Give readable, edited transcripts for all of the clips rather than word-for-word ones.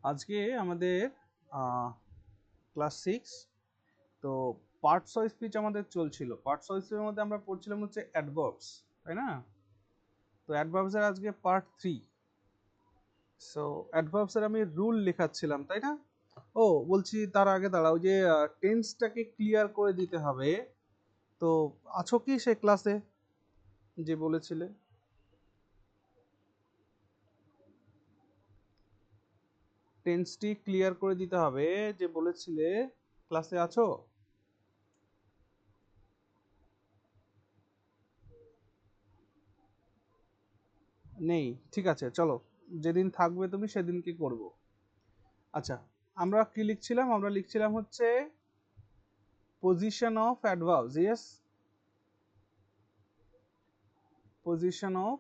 আজকে আমাদের ক্লাস 6 তো পার্টস অফ স্পিচ আমাদের চলছিল। পার্টস অফ স্পিচের মধ্যে আমরা পড়ছিলাম হচ্ছে অ্যাডভার্বস, তাই না? তো অ্যাডভার্বসের আজকে পার্ট 3। সো অ্যাডভার্বসের আমি রুল লেখাচ্ছিলাম, তাই না? ও বলছি তার আগে দাঁড়াও, যে টেন্সটাকে ক্লিয়ার করে দিতে হবে। তো আছো কি সে ক্লাসে যে বলেছিলে? টেন্সটি ক্লিয়ার করে দিতে হবে যে বলেছিলে, ক্লাসে আছো? নেই, ঠিক আছে, চলো যেদিন থাকবে তুমি সেদিনকে করব। আচ্ছা, আমরা কি লিখছিলাম? আমরা লিখছিলাম হচ্ছে position of adverbs. Yes, position of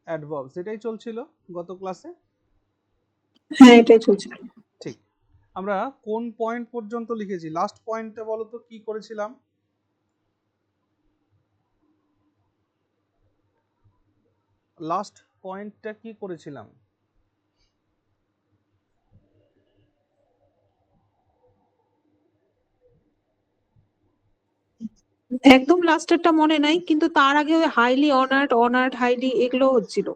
adverbs, এটাই চলছিল গত ক্লাসে। হ্যাঁ, এটাই চলছিল। ঠিক। আমরা কোন পয়েন্ট পর্যন্ত লিখেছি? লাস্ট পয়েন্টটা বলো তো কি করেছিলাম? লাস্ট পয়েন্টটা কি করেছিলাম? একদম লাস্টেরটা মনে নাই, কিন্তু তার আগে ওই হাইলি অনার্ড, অনার্ড হাইলি এগুলো হচ্ছিল।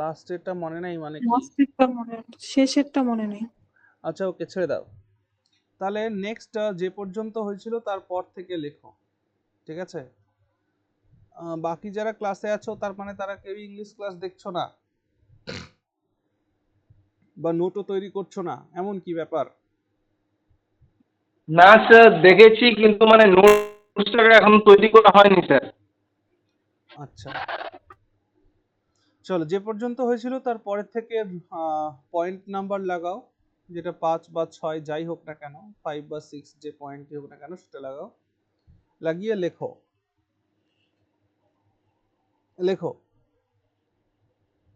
লাস্টেরটা মনে নাই মানে কি? লাস্টেরটা মনে, শেষেরটা মনে নেই। আচ্ছা, ওকে, ছেড়ে দাও। তাহলে নেক্সট যে পর্যন্ত হয়েছিল তারপর থেকে লেখো, ঠিক আছে? বাকি যারা ক্লাসে আছো তার মানে তারা কেউ ইংলিশ ক্লাস দেখছো না বা নোটও তৈরি করছো না, এমন কি ব্যাপার? না স্যার, দেখেছি কিন্তু মানে নোটসটা এখন তৈরি করা হয়নি স্যার। আচ্ছা, চলো যে পর্যন্ত হয়েছিল তার পরের থেকে পয়েন্ট নাম্বার লাগাও, যেটা 5 বা 6 যাই হোক না কেন, 5 বা 6 যে পয়েন্টই হোক না কেন সেটা লাগাও, লাগিয়ে লেখো। লেখো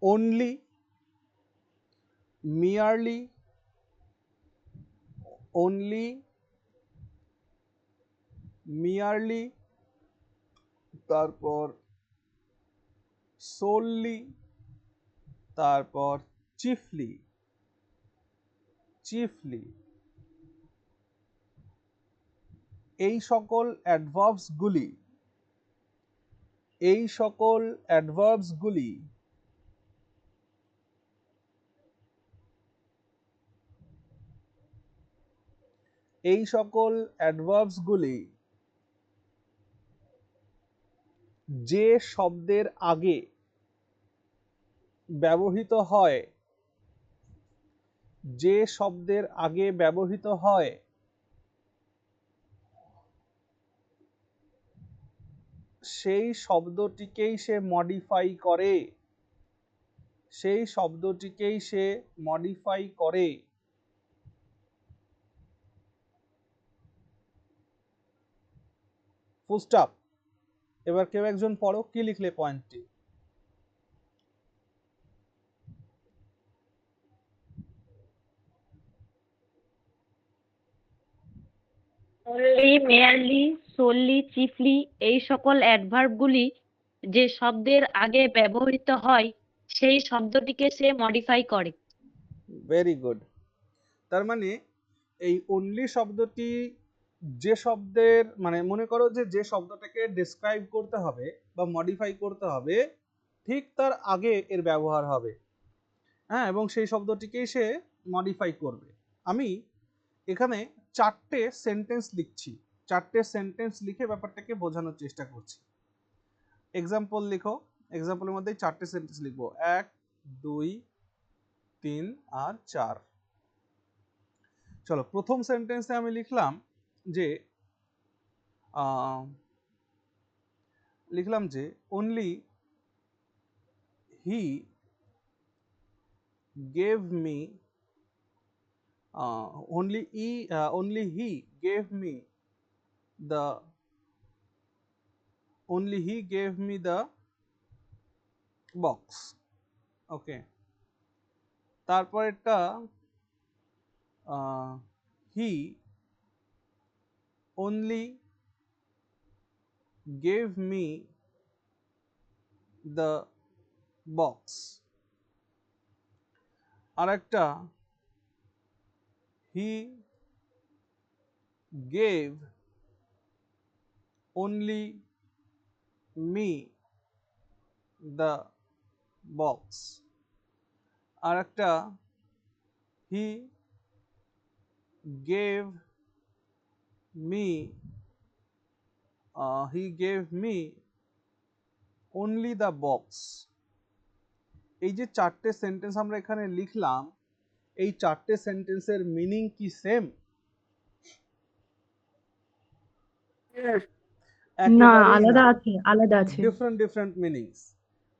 only, merely, only, merely, তারপর solely, তারপর chiefly, chiefly, এই সকল অ্যাডভার্বস গুলি, এই সকল অ্যাডভার্বস গুলি এই সকল অ্যাডভার্বস গুলি যে শব্দের আগে ব্যবহৃত হয়, যে শব্দের আগে ব্যবহৃত হয় সেই শব্দটিকেই সে মডিফাই করে, সেই শব্দটিকেই সে মডিফাই করে। Full stop. এবার কেউ একজন পড়ো, কি লিখলে পয়েন্টটি? অনলি, মেয়ারলি, সোললি, চিফলি এই সকল অ্যাডভার্বগুলি যে শব্দের আগে ব্যবহৃত হয় সেই শব্দটিকে সে মডিফাই করে। Very good. তার মানে এই অনলি শব্দটি যে শব্দের, মানে মনে করো যে যে শব্দটাকে ডেসক্রাইব করতে হবে বা মডিফাই করতে হবে ঠিক তার আগে এর ব্যবহার হবে, হ্যাঁ, এবং সেই শব্দটিকেই সে মডিফাই করবে। আমি এখানে 4টে সেন্টেন্স লিখছি, 4টে সেন্টেন্স লিখে ব্যাপারটাকে বোঝানোর চেষ্টা করছি। এক্সাম্পল লিখো, এক্সাম্পলের মধ্যে 4টে সেন্টেন্স লিখবো, 1, 2, 3 আর 4। চলো প্রথম সেন্টেন্সে আমি লিখলাম যে লিখলাম যে only he gave me, only he gave me the, only he gave me the box. ওকে, তারপরেরটা he only gave me the box. আর একটা he gave only me the box, আর একটা he gave me only the box। এই যে চারটে sentence আমরা এখানে লিখলাম, এই চারটে সেন্টেন্সের মিনিং কি সেম? না, আলাদা আছে, আলাদা আছে। Different different meanings.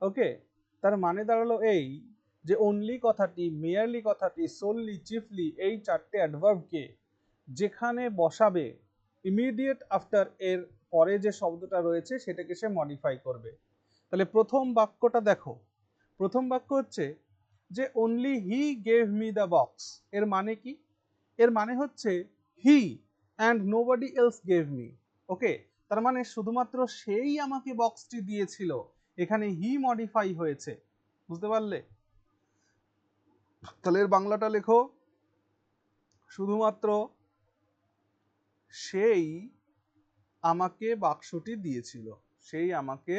ওকে, তার মানে দাঁড়ালো এই যে অনলি কথাটি, মেয়ারলি কথাটি, সোললি, চিফলি, এই চারটে অ্যাডভার্বকে যেখানে বসাবে ইমিডিয়েট আফটার এর পরে যে শব্দটা রয়েছে সেটাকে সে মডিফাই করবে। তাহলে প্রথম বাক্যটা দেখো, প্রথম বাক্য হচ্ছে যে only he gave me the box. এর মানে কি? এর মানে হচ্ছে he and nobody else gave me. Okay, তার মানে শুধুমাত্র সেই আমাকে বক্সটি দিয়েছিল, এখানে হি মডিফাই হয়েছে। বুঝতে পারলে? তাহলে এর বাংলাটা লেখো, শুধুমাত্র সেই আমাকে বাক্সটি দিয়েছিল, সেই আমাকে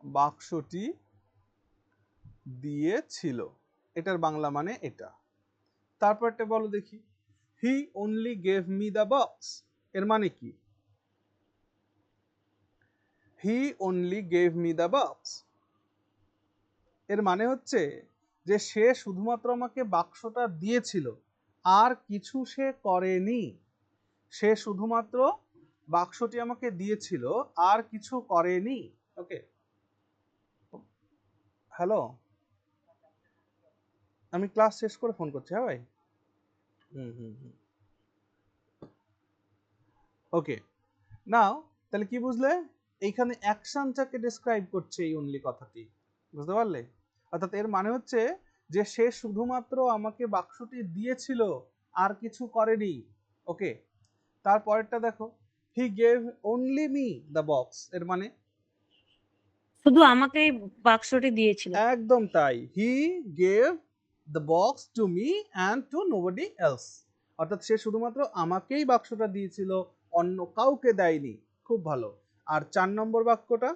বাক্সটি দিয়েছিল। এটার বাংলা মানে এটা। তারপরটা বলো দেখি, হি only gave me the box. এর মানে কি? হি only gave me the box এর মানে হচ্ছে যে সে শুধুমাত্র আমাকে বাক্সটা দিয়েছিল, আর কিছু সে করেনি। সে শুধুমাত্র বাক্সটি আমাকে দিয়েছিল, আর কিছু করেনি। ওকে, হ্যালো, আমি ক্লাস শেষ করে ফোন করছি। হ্যাঁ ভাই, ওকে। নাও তাহলে কি বুঝলে? এইখানে অ্যাকশনটাকে ডেসক্রাইব করছে এই অনলি কথাটি। বুঝতে পারলে? অর্থাৎ এর মানে হচ্ছে যে সে শুধুমাত্র আমাকে বাক্সটি দিয়েছিল, আর কিছু করেনি। ওকে, তারপরেরটা দেখো, he gave only me the box. এর মানে শুধু আমাকে বাক্সটি দিয়েছিল। একদম তাই, he gave the box to me and to nobody else. অর্থাৎ সে শুধুমাত্র আমাকেই বাক্সটা দিয়েছিল, অন্য কাউকে দেয়নি। খুব ভালো। আর 4 নম্বর বাক্যটা,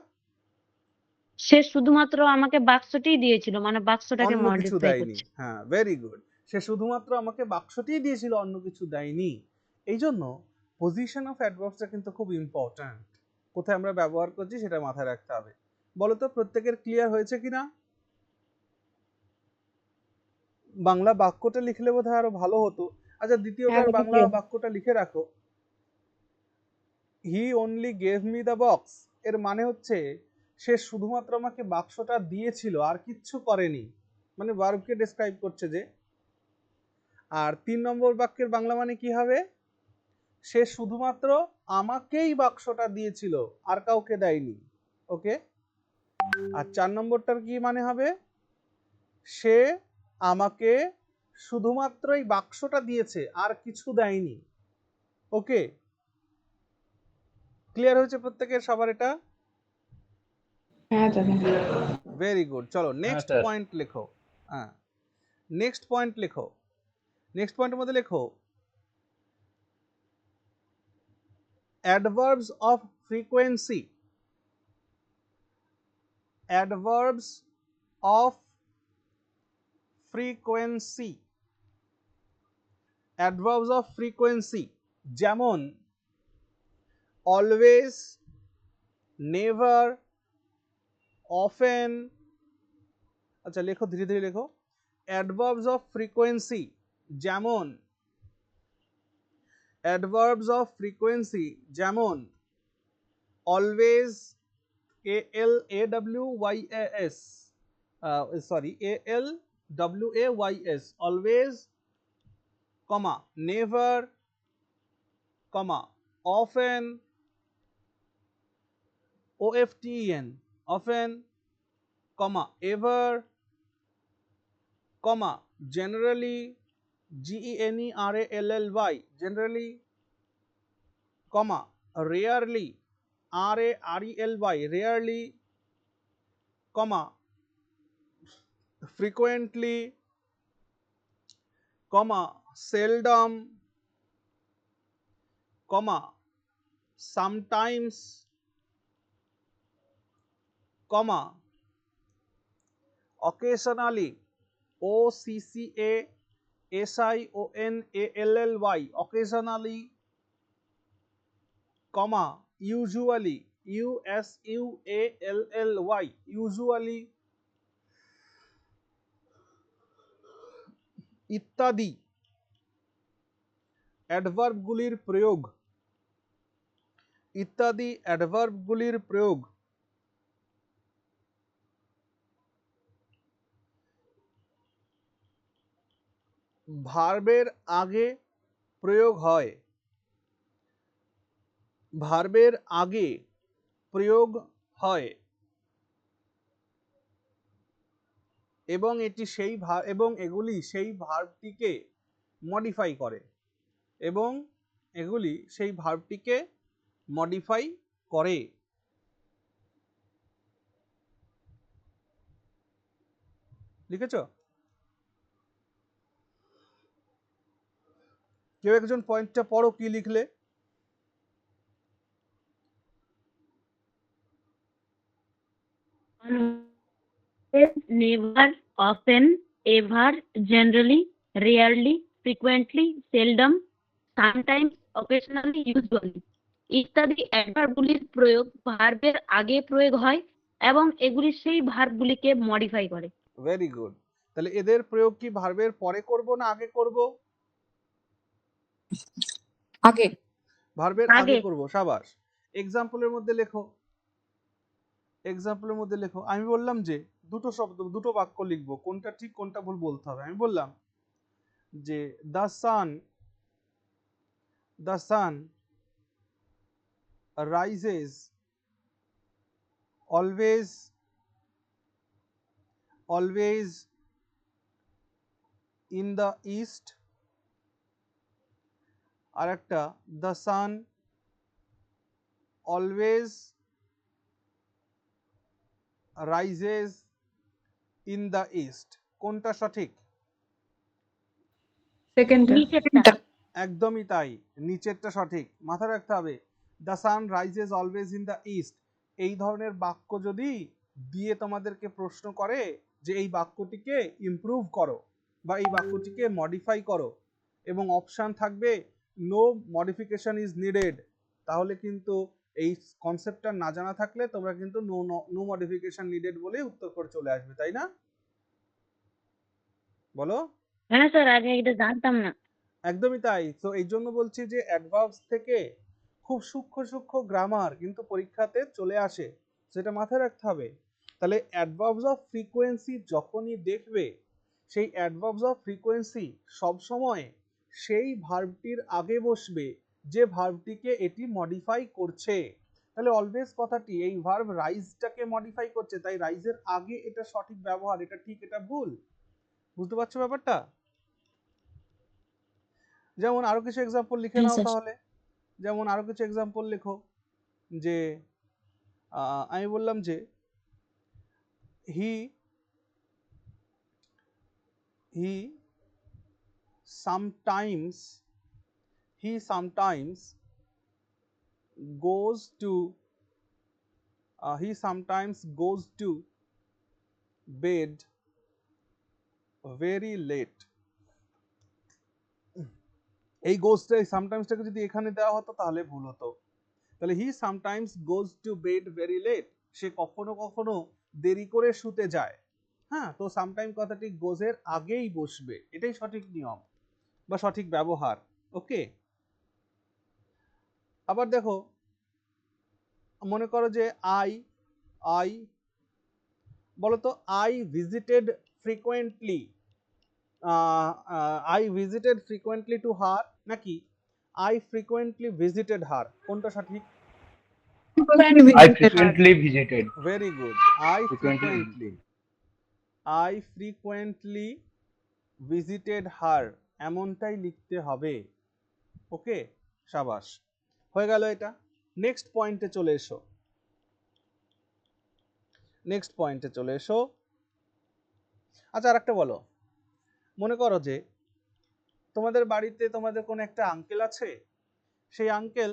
সে শুধুমাত্র আমাকে বাক্সটিই দিয়েছিল, মানে বাক্সটাকে অন্য কিছু মডিফাই দেয়নি। করছে। হ্যাঁ, ভেরি গুড। সে শুধুমাত্র আমাকে বাক্সটিই দিয়েছিল, অন্য কিছু দেয়নি। এই জন্য পজিশন অফ অ্যাডভার্বসটা কিন্তু খুব ইম্পর্ট্যান্ট। কোথায় আমরা ব্যবহার করছি সেটা মাথায় রাখতে হবে। বলো তো প্রত্যেকের ক্লিয়ার হয়েছে কিনা? বাংলা বাক্যটা লিখলে বোধহয় আরো ভালো হতো। আচ্ছা, দ্বিতীয়টার হ্যাঁ, বাংলা বাক্যটা লিখে রাখো, হি only gave me the box. এর মানে হচ্ছে সে শুধুমাত্র আমাকে বাক্সটা দিয়েছিল, আর কিচ্ছু করেনি, মানে ভার্বকে ডেসক্রাইব করছে যে। আর 3 নম্বর বাক্যের বাংলা মানে কি হবে? সে শুধুমাত্র আমাকেই বাক্সটা দিয়েছিল, আর কাউকে দেয়নি। ওকে, আর 4 নম্বরটার কি মানে হবে? সে আমাকে শুধুমাত্রই বাক্সটা দিয়েছে, আর কিছু দেয়নি। ওকে, ক্লিয়ার হয়েছে প্রত্যেকের সবার এটা? হ্যাঁ দাদা। Very good. চলো নেক্সট স্যার। পয়েন্ট লেখো। হ্যাঁ, নেক্সট পয়েন্ট লেখো। নেক্সট পয়েন্টের মধ্যে লেখো adverbs of frequency। adverbs of frequency। adverbs of frequency যেমন always, never, often। আচ্ছা লেখো, ধীরে ধীরে লেখো। adverbs of frequency যেমন, adverbs of frequency যেমন always, always, sorry, always, always, comma, never, comma, often, often, often, comma, ever, comma, generally, generally, generally, comma, rarely, rarely, rarely, comma, frequently, comma, seldom, comma, sometimes, comma, occasionally, OCCASIONALLY, occasionally, comma, usually, USUALLY, usually, ইত্যাদি অ্যাডভার্বগুলির প্রয়োগ, ইত্যাদি অ্যাডভার্বগুলির প্রয়োগ ভার্বের আগে প্রয়োগ হয়, ভার্বের আগে প্রয়োগ হয় এবং এগুলি সেই ভার্বটিকে মডিফাই করে, এবং এগুলি সেই ভার্বটিকে মডিফাই করে। লিখেছ? কেউ একজন পয়েন্টটা পড়ো, কি লিখলে? never, often, ever, generally, rarely, frequently, seldom, sometimes, occasionally, usually ইত্যাদি অ্যাডভার্বগুলির প্রয়োগ ভার্বের আগে প্রয়োগ হয় এবং এগুলি সেই ভার্বগুলিকে মডিফাই করে। Very good. তাহলে এদের প্রয়োগ কি ভার্বের পরে করব না আগে করব? আগে। ভার্বের আগে আগে। করব। সাবাস। এক্সাম্পলের মধ্যে লেখো, এক্সাম্পলের মধ্যে লেখো। আমি বললাম যে দুটো বাক্য লিখবো, কোনটা ঠিক কোনটা ভুল বলতে হবে। আমি বললাম যে the sun rises always in the east. আর একটা the sun always rises in the east. কোনটা সঠিক? নিচেরটা। একদমই তাই, নিচেরটা সঠিক। মাথায় রাখতে হবে the sun rises always in the east. এই ধরনের বাক্য যদি দিয়ে তোমাদেরকে প্রশ্ন করে যে এই বাক্যটিকে ইমপ্রুভ করো বা এই বাক্যটিকে মডিফাই করো, এবং অপশান থাকবে নো মডিফিকেশন ইজ নিডেড, তাহলে কিন্তু এই কনসেপ্টটা না জানা থাকলে তোমরা কিন্তু নো মডিফিকেশন নিডেড বলে উত্তর করে চলে আসবে, তাই না? বলো। হ্যাঁ স্যার, আগে এটা জানতাম না। একদমই তাই। তো এই জন্য বলছি যে অ্যাডভার্বস থেকে খুব সূক্ষ্ম গ্রামার কিন্তু পরীক্ষাতে চলে আসে, সেটা মাথায় রাখতে হবে। তাহলে অ্যাডভার্বস অফ ফ্রিকোয়েন্সি যখনই দেখবে, সেই অ্যাডভার্বস অফ ফ্রিকোয়েন্সি সবসময় সেই ভার্বটির আগে বসবে যে ভার্বটিকে এটি মডিফাই করছে। তাহলে অলওয়েজ কথাটি এই ভার্ব রাইজটাকে মডিফাই করছে, তাই রাইজের আগে এটা সঠিক ব্যবহার, এটা ঠিক এটা ভুল। বুঝতে পারছো ব্যাপারটা? যেমন আরো কিছু এক্সাম্পল লিখে নাও তাহলে। যেমন আরো কিছু এক্সাম্পল লেখো যে আমি বললাম যে হি sometimes goes to bed very late। এই গোজটা সামটাইমসটাকে যদি এখানে দেওয়া হতো তাহলে ভুল হতো। তাহলে he sometimes goes to bed very late, সে কখনো কখনো দেরি করে শুতে যায়। হ্যাঁ, তো সামটাইম কথাটি গোজের আগেই বসবে, এটাই সঠিক নিয়ম বা সঠিক ব্যবহার। ওকে। আবার দেখো, মনে করো যে আই বলতো I visited frequently to her, নাকি আই ফ্রিকোয়েন্টলি ভিজিটেড হার? কোনটা সঠিক? I frequently visited. Very good. I frequently visited her, এমনটাই লিখতে হবে। ওকে, সাবাস, হয়ে গেল এটা। নেক্সট পয়েন্টে চলে এসো। আচ্ছা আরেকটা বলো, মনে করো যে তোমাদের বাড়িতে তোমাদের কোনো একটা আঙ্কেল আছে, সেই আঙ্কেল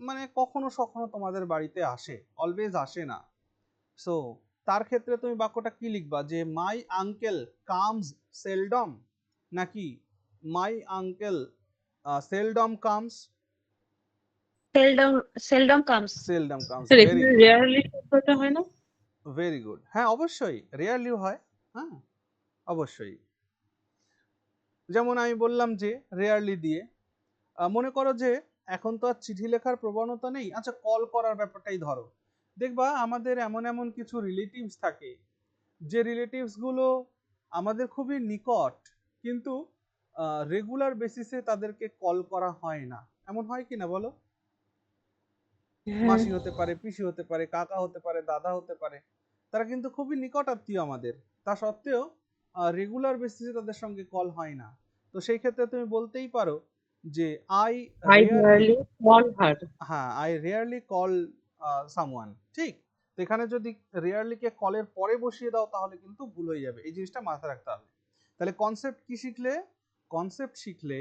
মানে কখনো সখনো তোমাদের বাড়িতে আসে, অলওয়েজ আসে না। সো তার ক্ষেত্রে তুমি বাক্যটা কি লিখবা, যে মাই আঙ্কেল কামস সেলডম, নাকি my uncle seldom comes? seldom seldom comes. Seldom comes, sir very এখানে গুড, রেয়ারলি শব্দটা হয় না? Very good. হ্যাঁ অবশ্যই রেয়ারলি হয়, হ্যাঁ অবশ্যই। যেমন আমি বললাম যে রেয়ারলি দিয়ে, মনে করো যে এখন তো আর চিঠি লেখার প্রবণতা নেই, আচ্ছা কল করার ব্যাপারটাই ধরো, দেখবা আমাদের এমন এমন কিছু রিলেটিভস থাকে, যে রিলেটিভস গুলো আমাদের খুবই নিকট, কিন্তু রেগুলার বেসিসে তাদেরকে কল করা হয় না, এমন হয় কি না বলো? হ্যাঁ। মাসি হতে পারে, পিসি হতে পারে, কাকা হতে পারে, দাদা হতে পারে, তারা কিন্তু খুবই নিকট আত্মীয় আমাদের, তা সত্ত্বেও রেগুলার বেসিসে তাদের সঙ্গে কল হয় না। তো সেই ক্ষেত্রে তুমি বলতেই পারো যে I I rarely, rarely call her. হ্যাঁ আই রেয়ারলি কল সামওয়ান, ঠিক। তো এখানে যদি রেয়ারলিকে কলের পরে বসিয়ে দাও তাহলে কিন্তু ভুল হয়ে যাবে, এই জিনিসটা মাথায় রাখতে হবে। তাহলে কনসেপ্ট কি শিখলে? কনসেপ্ট শিখলে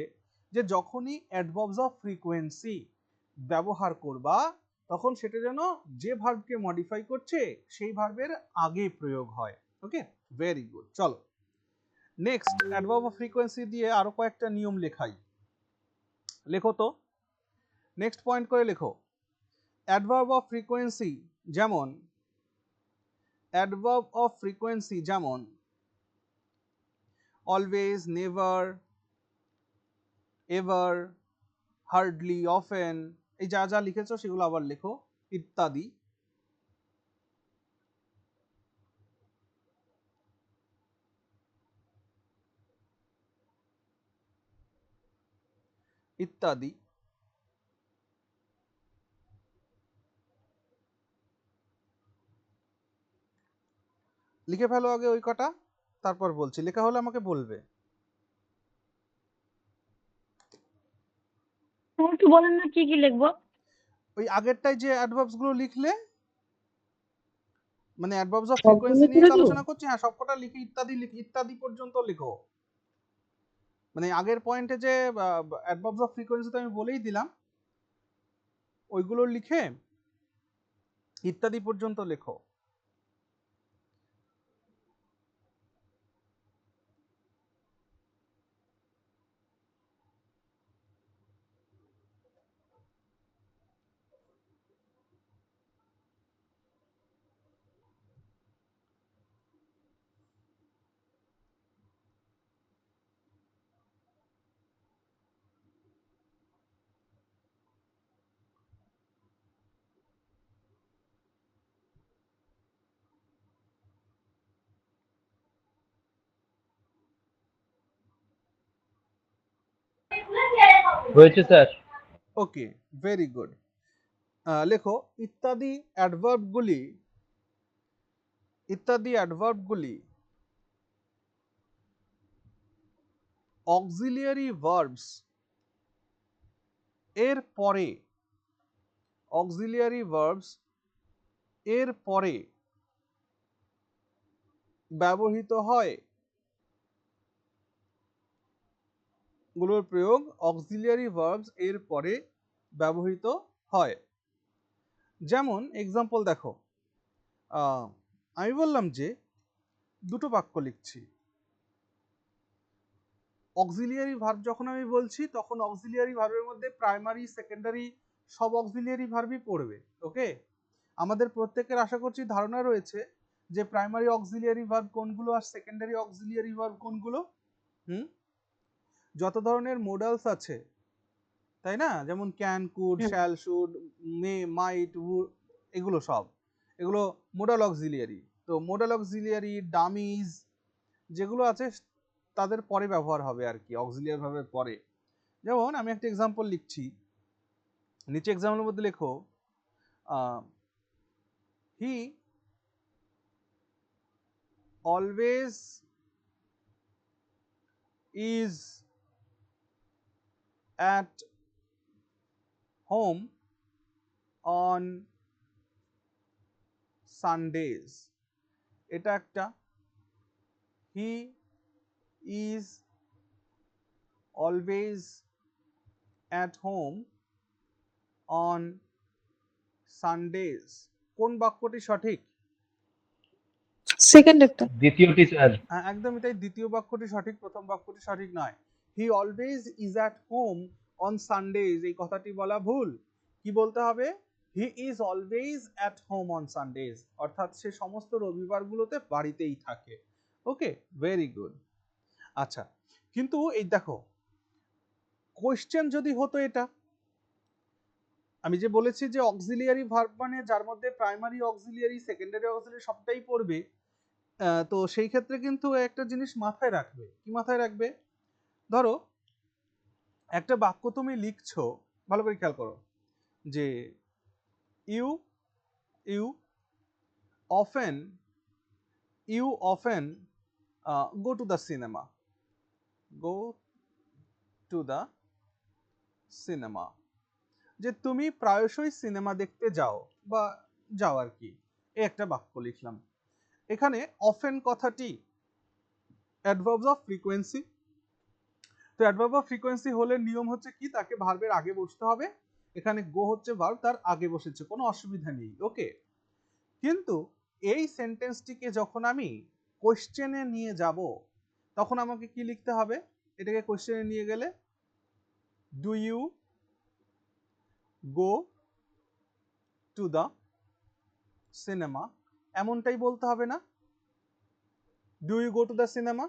যে যখনই অ্যাডভার্বস অফ ফ্রিকোয়েন্সি ব্যবহার করবা, তখন সেটা যেন যে ভার্বকে মডিফাই করছে সেই ভার্বের আগে প্রয়োগ হয়। ওকে, ভেরি গুড। চলো নেক্সট, অ্যাডভার্ব অফ ফ্রিকোয়েন্সি দিয়ে আরো কয়েকটা নিয়ম লেখাই, লেখো তো, নেক্সট পয়েন্ট করে লেখো। অ্যাডভার্ব অফ ফ্রিকোয়েন্সি যেমন, অ্যাডভার্ব অফ ফ্রিকোয়েন্সি যেমন always, never, ever, hardly, often, এই যা যা লিখেছো সেগুলো আবার লেখো, ইত্যাদি। ইত্যাদি লিখে ফেলো আগে ওই কটা, তারপর বলছি, লেখা হলে আমাকে বলবে। তুমি একটু বলেন না কি কি লিখবো? ওই আগেরটাই যে অ্যাডভার্বস গুলো লিখলে, মানে অ্যাডভার্বস অফ সবগুলো ফ্রিকোয়েন্সি নিয়ে করে তো দেবো? আলোচনা করছি, হ্যাঁ সবকটা লিখে ইত্যাদি ইত্যাদি পর্যন্ত লিখো। মানে আগের পয়েন্টে যে অ্যাডভার্বস অফ ফ্রিকোয়েন্সি তো আমি বলেই দিলাম, ওইগুলো লিখে ইত্যাদি পর্যন্ত লেখো। হয়েছে স্যার। ওকে, ভেরি গুড। লেখো ইত্যাদি অ্যাডভার্বগুলি, ইত্যাদি অ্যাডভার্বগুলি অক্সিলিয়ারি ভার্বস এর পরে, অক্সিলিয়ারি ভার্বস এর পরে ব্যবহৃত হয়, গুলোর প্রয়োগ অক্সিলিয়ারি ভার্বস এর পরে ব্যবহৃত হয়। যেমন এক্সাম্পল দেখো, আমি বললাম যে দুটো বাক্য লিখছি, অক্সিলিয়ারি ভার্ব যখন আমি বলছি তখন অক্সিলিয়ারি ভার্বের মধ্যে প্রাইমারি, সেকেন্ডারি সব অক্সিলিয়ারি ভার্বই পড়বে। ওকে, আমাদের প্রত্যেকের আশা করছি ধারণা রয়েছে যে প্রাইমারি অক্সিলিয়ারি ভার্ব কোনগুলো আর সেকেন্ডারি অক্সিলিয়ারি ভার্ব কোনগুলো। যত ধরনের মোডালস আছে, তাই না, যেমন ক্যান, কুড, হ্যাঁ। Shall, should, may, might, would, এগুলো সব, এগুলো মোডাল অক্সিলিয়ারি। তো মোডাল অক্সিলিয়ারি, ডামিজ যেগুলো আছে তাদের পরে ব্যবহার হবে আর কি, অক্সিলিয়ারি ভার্বের পরে। যেমন আমি একটা এক্সাম্পল লিখছি, নিচে এক্সাম্পলের মধ্যে লেখো, he always is at home on Sundays, এটা একটা। হি is always at home on Sundays কোন বাক্যটি সঠিক? সেকেন্ড একটা। দ্বিতীয়টি স্যার। হ্যাঁ একদমই তাই, দ্বিতীয় বাক্যটি সঠিক, প্রথম বাক্যটি সঠিক নয়। He always is at home on Sundays, এই কথাটি বলা ভুল। কি বলতে হবে? He is always at home on Sundays, অর্থাৎ সে সমস্ত রবিবারগুলোতে বাড়িতেই থাকে। ওকে, ভেরি গুড। আচ্ছা, কিন্তু এই দেখো কোয়েশ্চেন যদি হতো এটা, আমি যে বলেছি যে অক্সিলিয়ারি ভার্ব মানে যার মধ্যে প্রাইমারি অক্সিলিয়ারি সেকেন্ডারি অক্সিলিয়ারি সবটাই পড়বে, তো সেই ক্ষেত্রে কিন্তু একটা জিনিস মাথায় রাখবে। কি মাথায় রাখবে? ধরো একটা বাক্য তুমি লিখছো, ভালো করে খেয়াল করো, যে you you often go to the cinema, go to the cinema, যে তুমি প্রায়শই সিনেমা দেখতে যাও বা যাও আর কি, এই একটা বাক্য লিখলাম। এখানে অফেন কথাটি অ্যাডভার্বস অফ ফ্রিকোয়েন্সি, তো অ্যাডভার্ব অফ ফ্রিকোয়েন্সি হলে নিয়ম হচ্ছে কি, তাকে ভার্বের আগে বসতে হবে। এখানে গো হচ্ছে ভার্ব, তার আগে বসেছে, কোনো অসুবিধা নেই। ওকে, কিন্তু এই সেন্টেন্সটিকে যখন আমি কোশ্চেনে নিয়ে যাব, তখন আমাকে কি লিখতে হবে? এটাকে কোশ্চেনে নিয়ে গেলে do you go to the cinema, এমনটাই বলতে হবে না? Do you go to the cinema.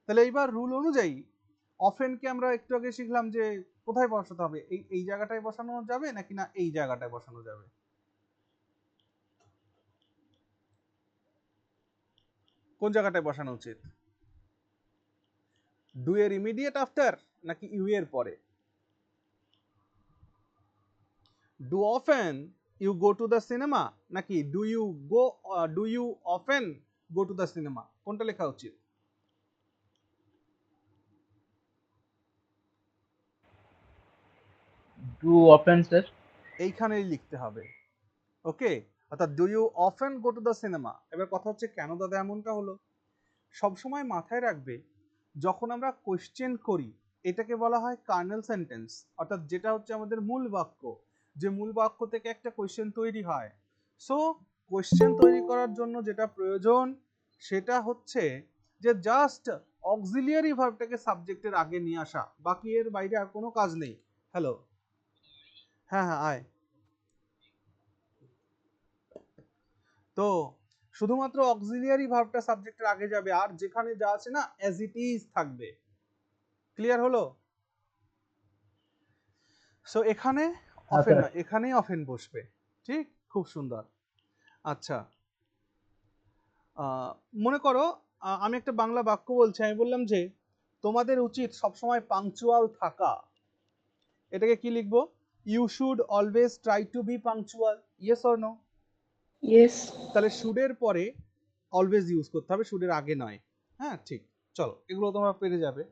তাহলে এইবার রুল অনুযায়ী অফেনকে আমরা একটু আগে শিখলাম যে কোথায় বসাতে হবে, এই জায়গাটায় বসানো যাবে নাকি না এই জায়গাটায় বসানো যাবে? কোন জায়গাটায় বসানো উচিত? ডু এর ইমিডিয়েট আফটার নাকি ইউ এর পরে? Do often you go to the cinema নাকি do you often go to the cinema, কোনটা লেখা উচিত? Do often sir. এইখানেই লিখতে হবে। ওকে, অর্থাৎ do you often go to the cinema. এবার কথা হচ্ছে কেন দাদা এমনটা হলো? সবসময় মাথায় রাখবে, যখন আমরা কোশ্চেন করি এটাকে বলা হয় কার্নেল সেন্টেন্স, অর্থাৎ যেটা হচ্ছে আমাদের মূল বাক্য, যে মূল বাক্য থেকে একটা কোশ্চেন তৈরি হয়। সো কোশ্চেন তৈরি করার জন্য যেটা প্রয়োজন সেটা হচ্ছে যে জাস্ট অক্সিলিয়ারি ভার্বটাকে সাবজেক্টের আগে নিয়ে আসা, বাকি এর বাইরে আর কোনো কাজ নেই। হ্যালো, হ্যাঁ হ্যাঁ আয়। তো শুধুমাত্র অক্সিলিয়ারি ভার্বটা সাবজেক্টের আগে যাবে, আর যেখানে যা আছে না অ্যাজ ইট ইজ থাকবে। ক্লিয়ার হলো? সো এখানে অফেন না, এখানেই অফেন বসবে। ঠিক, খুব সুন্দর। আচ্ছা, মনে করো আমি একটা বাংলা বাক্য বলছি, আমি বললাম যে তোমাদের উচিত সবসময় পাংচুয়াল থাকা। এটাকে কি লিখবো? You should always try to be punctual, yes or no? Yes. তাহলে শুডের পরে অলওয়েজ ইউজ করতে হবে, শুডের আগে নয়। হ্যাঁ ঠিক, চলো এগুলো তোমরা পেরে যাবে।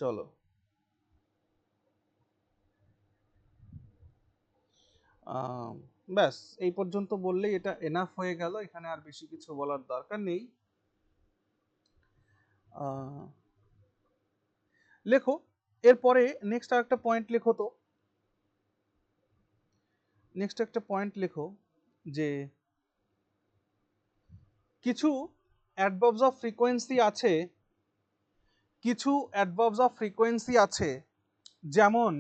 চলো, ব্যাস এই পর্যন্ত বললেই এটা এনাফ হয়ে গেল, এখানে আর বেশি কিছু বলার দরকার নেই। লেখো এরপরে নেক্সট আর একটা পয়েন্ট লেখো, তো নেক্সট একটা পয়েন্ট লেখো যে কিছু অ্যাডভার্বস অফ ফ্রিকোয়েন্সি আছে, কিছু অ্যাডভার্বস অফ ফ্রিকোয়েন্সি আছে, যেমন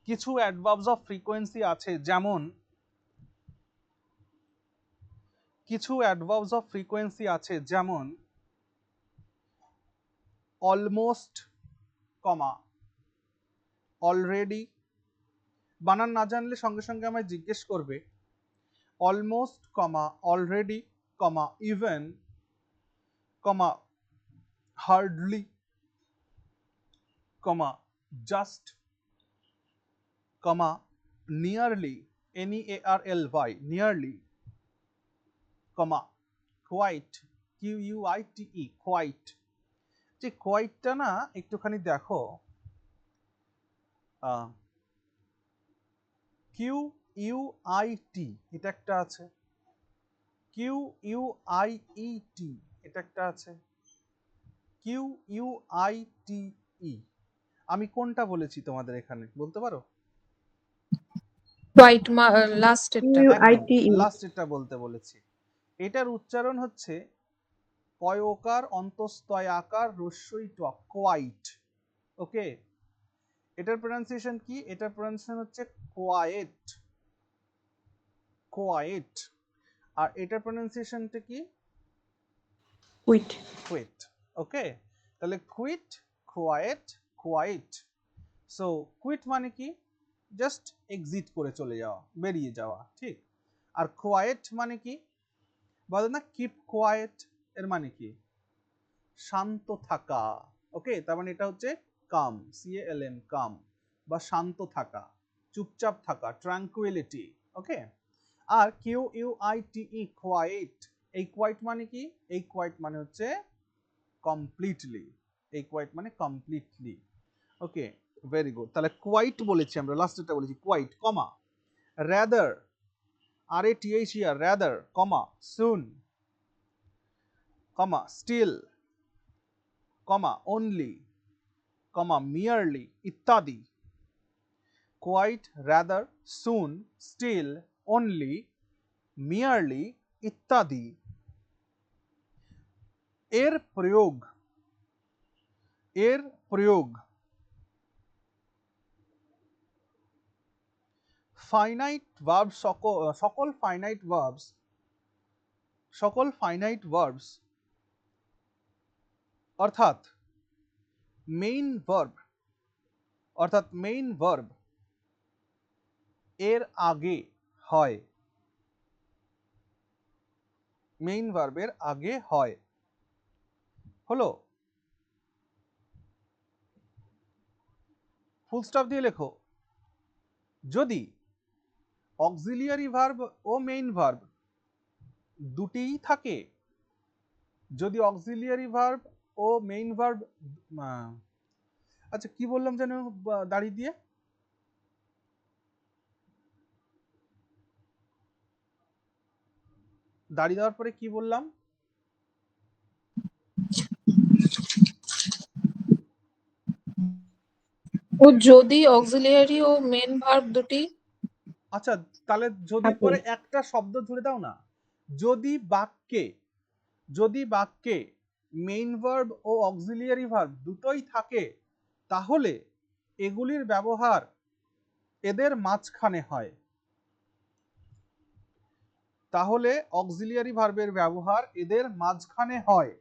কিছু অ্যাডভার্বস অফ ফ্রিকোয়েন্সি আছে, যেমন কিছু অ্যাডভার্বস অফ ফ্রিকোয়েন্সি আছে যেমন অলমোস্ট, কমা অলরেডি। বানান না জানলে সঙ্গে সঙ্গে আমায় জিজ্ঞেস করবে। অলমোস্ট, কমা অলরেডি, কমা ইভেন, কমা হার্ডলি, কমা জাস্ট, কমা নিয়ারলি, NEARLY নিয়ারলি, কমা কোয়াইট, QUITE কোয়াইট। যে কোয়াইটটা না একটুখানি দেখো, QUIT এটা একটা আছে, QUIET এটা একটা আছে, QUITE, আমি কোনটা বলেছি তোমাদের এখানে বলতে পারো? হোয়াইট লাস্ট এরটা। একদম লাস্ট এটা বলতে বলেছি। এটার উচ্চারণ হচ্ছে কয়কার অন্তস্তয় আকার রস্যই ট, কোয়াইট। ওকে, এটার প্রনাউন্সিয়েশন কি? এটার প্রনাউন্সিয়েশন হচ্ছে কোয়াইট, কোয়াইট। আর এটার প্রনাউন্সিয়েশনটা কি? কুইট। কুইট। ওকে, তাহলে quit, quite, quite. So quit মানে কি? জাস্ট এক্সিট করে চলে যাওয়া, বেরিয়ে যাওয়া, ঠিক। আর কোয়াইট মানে কি? বলে না কিপ কোয়াইট, এর মানে কি? শান্ত থাকা। ওকে, তার মানে এটা হচ্ছে কাম, CALM, কাম বা শান্ত থাকা, চুপচাপ থাকা, ট্রাঙ্কুইলিটি। ওকে, আর QUITE, কোয়াইট, এই কোয়াইট মানে কি? এই কোয়াইট মানে হচ্ছে কমপ্লিটলি, এই কোয়াইট মানে কমপ্লিটলি। ওকে, ভেরি গুড। তাহলে কোয়াইট বলেছি আমরা, লাস্টেরটা বলেছি কোয়াইট, কমা, রাদার, RATHER, রাদার, কমা, সুন, কমা, স্টিল, কমা, অনলি, কমা, মিয়ারলি, ইত্যাদি। কোয়াইট, রাদার, সুন, স্টিল, অনলি, মিয়ারলি, ইত্যাদি এর প্রয়োগ, এর প্রয়োগ ফাইনাইট ভার্ব, সকল ফাইনাইট ভার্বস, সকল ফাইনাইট ভার্বস অর্থাৎ মেইন ভার্ব, অর্থাৎ মেইন ভার্ব এর আগে হয়, মেইন ভার্বের আগে হয়। হলো? ফুল স্টপ দিয়ে লেখো। যদি অক্সিলিয়ারি ভার্ব ও মেইন ভার্ব দুটিই থাকে, যদি অক্সিলিয়ারি ভার্ব ও মেইন ভার্ব, আচ্ছা কি বললাম যেন দাঁড়িয়ে দিয়ে, দাঁড়িয়ে দেওয়ার পরে কি বললাম? ও যদি অক্সিলিয়ারি ও মেন ভার্ব দুটি, আচ্ছা তাহলে যদি পরে একটা শব্দ জুড়ে দাও না। যদি বাক্যে, যদি বাক্যে মেইন ভার্ব ও অক্সিলিয়ারি ভার্ব দুটোই থাকে, তাহলে এগুলির ব্যবহার এদের মাঝখানে হয়, তাহলে অক্সিলিয়ারি ভার্বের ব্যবহার এদের মাঝখানে হয়।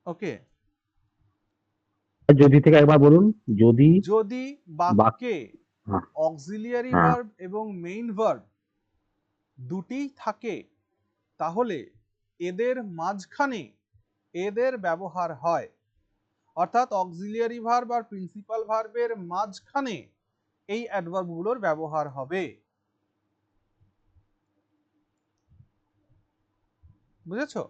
ওকে, যদি থেকে একবার বলুন। যদি যদি বাক্যে হ্যাঁ, অক্সিলিয়ারি হ্যাঁ। ভার্ব এবং মেইন ভার্ব দুটিই থাকে, তাহলে এদের মাঝখানে এদের ব্যবহার হয়, অর্থাৎ অক্সিলিয়ারি ভার্ব আর প্রিন্সিপাল ভার্বের মাঝখানে এই অ্যাডভার্বগুলোর ব্যবহার হবে। বুঝেছো?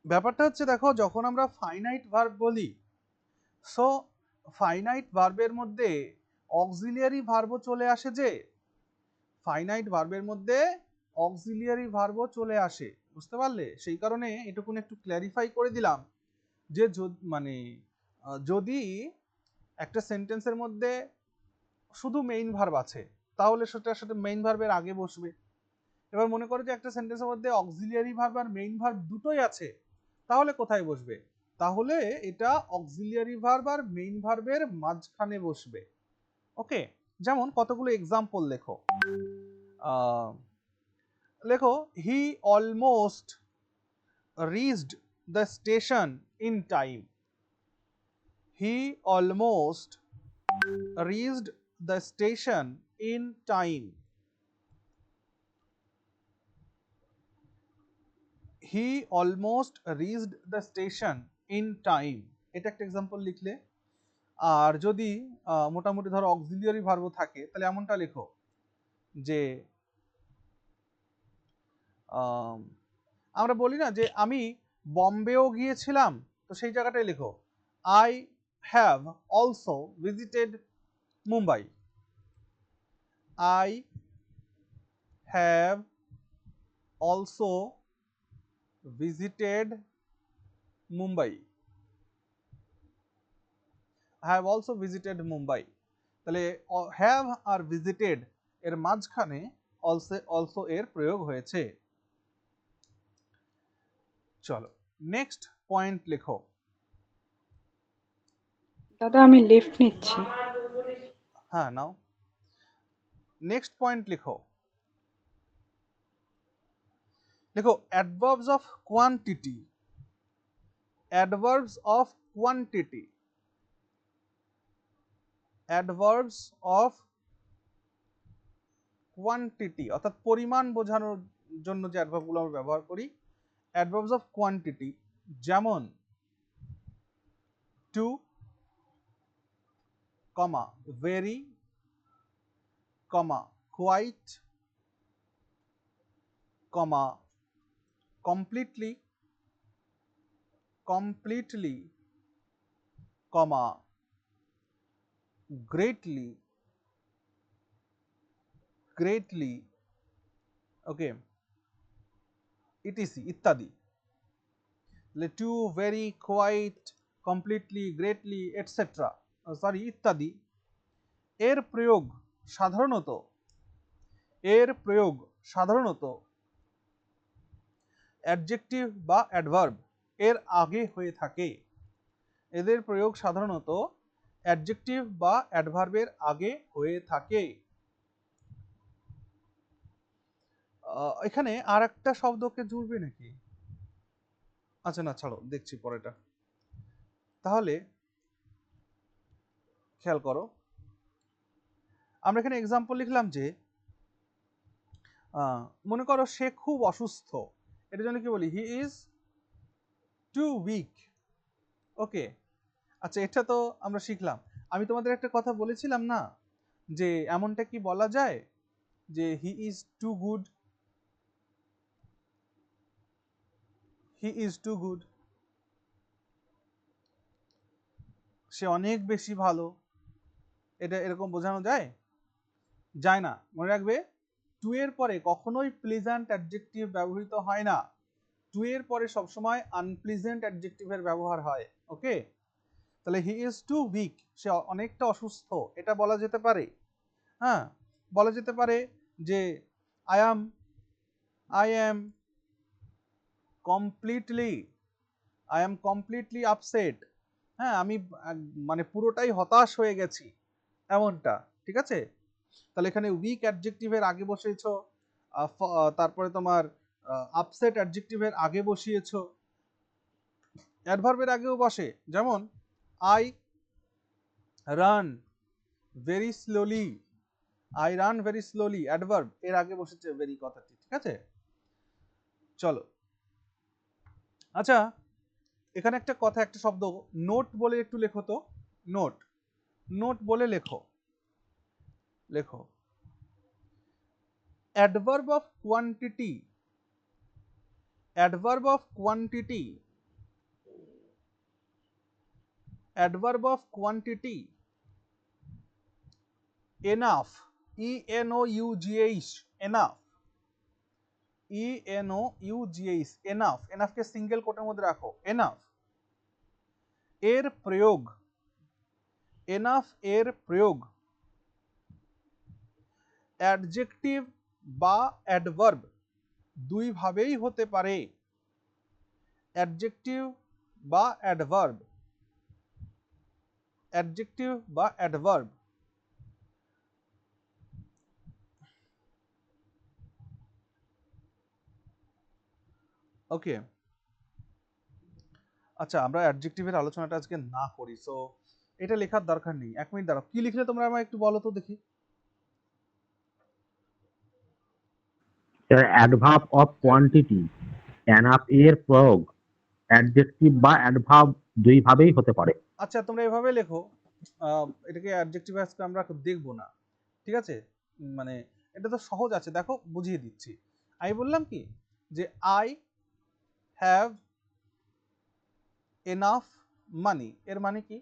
ব্যাপারটা হচ্ছে দেখো, যখন আমরা ফাইনাইট ভার্ব বলি, সো ফাইনাইট ভার্বের মধ্যে অক্সিলিয়ারি ভার্বও চলে আসে, যে ফাইনাইট ভার্বের মধ্যে অক্সিলিয়ারি ভার্বও চলে আসে, বুঝতে পারলে? সেই কারণে এটুকুন একটু ক্ল্যারিফাই করে দিলাম যে মানে যদি একটা সেন্টেন্সের মধ্যে শুধু মেইন ভার্ব আছে, তাহলে সেটার সাথে মেইন ভার্বের আগে বসবে। এবার মনে করো যে একটা সেন্টেন্সের মধ্যে অক্সিলিয়ারি ভার্ব আর মেইন ভার্ব দুটোই আছে, তাহলে কোথায় বসবে? তাহলে এটা অক্সিলিয়ারি ভার্ব আর মেইন ভার্বের মাঝখানে বসবে। ওকে, যেমন কতগুলো এক্সাম্পল লেখো। লেখো, he almost reached the station in time. He almost reached the station in time. He almost reached the station in time. এটা একটা এক্সাম্পল লিখলে। আর যদি মোটামুটি ধরো অক্সিলিয়ারি ভার্ব থাকে, তাহলে এমনটা লেখো যে আমরা বলি না যে আমি বম্বেও গিয়েছিলাম, তো সেই জায়গাটায় লেখো I have also visited Mumbai. I have also visited Mumbai, have also visited Mumbai. তাহলে হ্যাভ আর ভিজিটেড এর মাঝখানে অলসো এর প্রয়োগ হয়েছে। চলো নেক্সট পয়েন্ট লেখো। দাদা আমি লেফট নিচ্ছি। হ্যাঁ নাও। নেক্সট পয়েন্ট লেখো। লেখো adverbs of quantity. Adverbs of quantity. Adverbs of quantity অর্থাৎ পরিমাণ বোঝানোর জন্য যে অ্যাডভার্বগুলো আমরা ব্যবহার করি, অ্যাডভার্বস অফ কোয়ান্টিটি, যেমন too, comma very, comma quite, comma completely, completely, comma greatly, greatly, okay, etc ইত্যাদি। Too, very, quite, completely, greatly, etcetera, sorry ইত্যাদি এর প্রয়োগ সাধারণত অ্যাডজেক্টিভ বা অ্যাডভার্ব এর আগে হয়ে থাকে। এদের প্রয়োগ সাধারণত অ্যাডজেক্টিভ বা অ্যাডভার্বের আগে হয়ে থাকে। এখানে আর একটা শব্দকে জুড়বে নাকি? আচ্ছা না ছাড়ো, দেখছি পরেটা। তাহলে খেয়াল করো, আমরা এখানে এক্সাম্পল লিখলাম যে মনে করো সে খুব অসুস্থ, এটার জন্য কি বলি? He is too weak. Okay, আচ্ছা এটা তো আমরা শিখলাম। আমি তোমাদের একটা কথা বলেছিলাম না, যে এমনটা কি বলা যায় যে he is too good, he is too good, সে অনেক বেশি ভালো, এটা এরকম বোঝানো যায়? যায় না। মনে রাখবে, টু এর পরে কখনোই প্লেজেন্ট অ্যাডজেক্টিভ ব্যবহৃত হয় না। টু এর পরে সবসময় আনপ্লেজেন্ট অ্যাডজেক্টিভের ব্যবহার হয়। ওকে, তাহলে হি ইজ টু উইক, সে অনেকটা অসুস্থ, এটা বলা যেতে পারে। হ্যাঁ, বলা যেতে পারে যে আই অ্যাম কমপ্লিটলি আপসেট। হ্যাঁ, আমি মানে পুরোটাই হতাশ হয়ে গেছি, এমনটা। ঠিক আছে, তাহলে এখানে উইক অ্যাডজেক্টিভের আগে বসিয়েছো, তারপরে তোমার আপসেট অ্যাডজেক্টিভের আগে বসিয়েছো, অ্যাডভার্বের আগেও বসে, যেমন I run very slowly, I run very slowly, adverb এর আগে বসেছে ভেরি কথাটি। ঠিক আছে, চলো। আচ্ছা, এখানে একটা কথা, একটা শব্দ নোট বলে একটু লেখো তো। নোট, নোট বলে লেখো। লেখো adverb of quantity, adverb of quantity, adverb of quantity, enough, ENOUGH, enough, ENOUGH, enough, এনাফকে সিঙ্গেল কোটের মধ্যে রাখো, এনাফ এর প্রয়োগ, এনাফ এর প্রয়োগ অ্যাডজেক্টিভ বা অ্যাডভার্ব দুই ভাবেই হতে পারে। অ্যাডজেক্টিভ বা অ্যাডভার্ব, অ্যাডজেক্টিভ বা অ্যাডভার্ব। ওকে, আচ্ছা আমরা অ্যাডজেক্টিভের আলোচনাটা আজকে না করি, সো এটা লেখার দরকার নেই। এক মিনিট দাঁড়াও, কি লিখলে তোমরা আমায় একটু বলো তো দেখি। অ্যাডভার্ব অফ কোয়ান্টিটি, অ্যানাফ এর প্রয়োগ অ্যাডজেক্টিভ বা অ্যাডভার্ব দুই ভাবেই হতে পারে। আচ্ছা তোমরা এভাবে লেখো, এটাকে অ্যাডজেক্টিভ আজকে আমরা দেখবো না। ঠিক আছে, মানে এটা তো সহজ আছে, দেখো বুঝিয়ে দিচ্ছি। আমি বললাম কি যে আই হ্যাভ এনাফ মানি, এর মানে কি?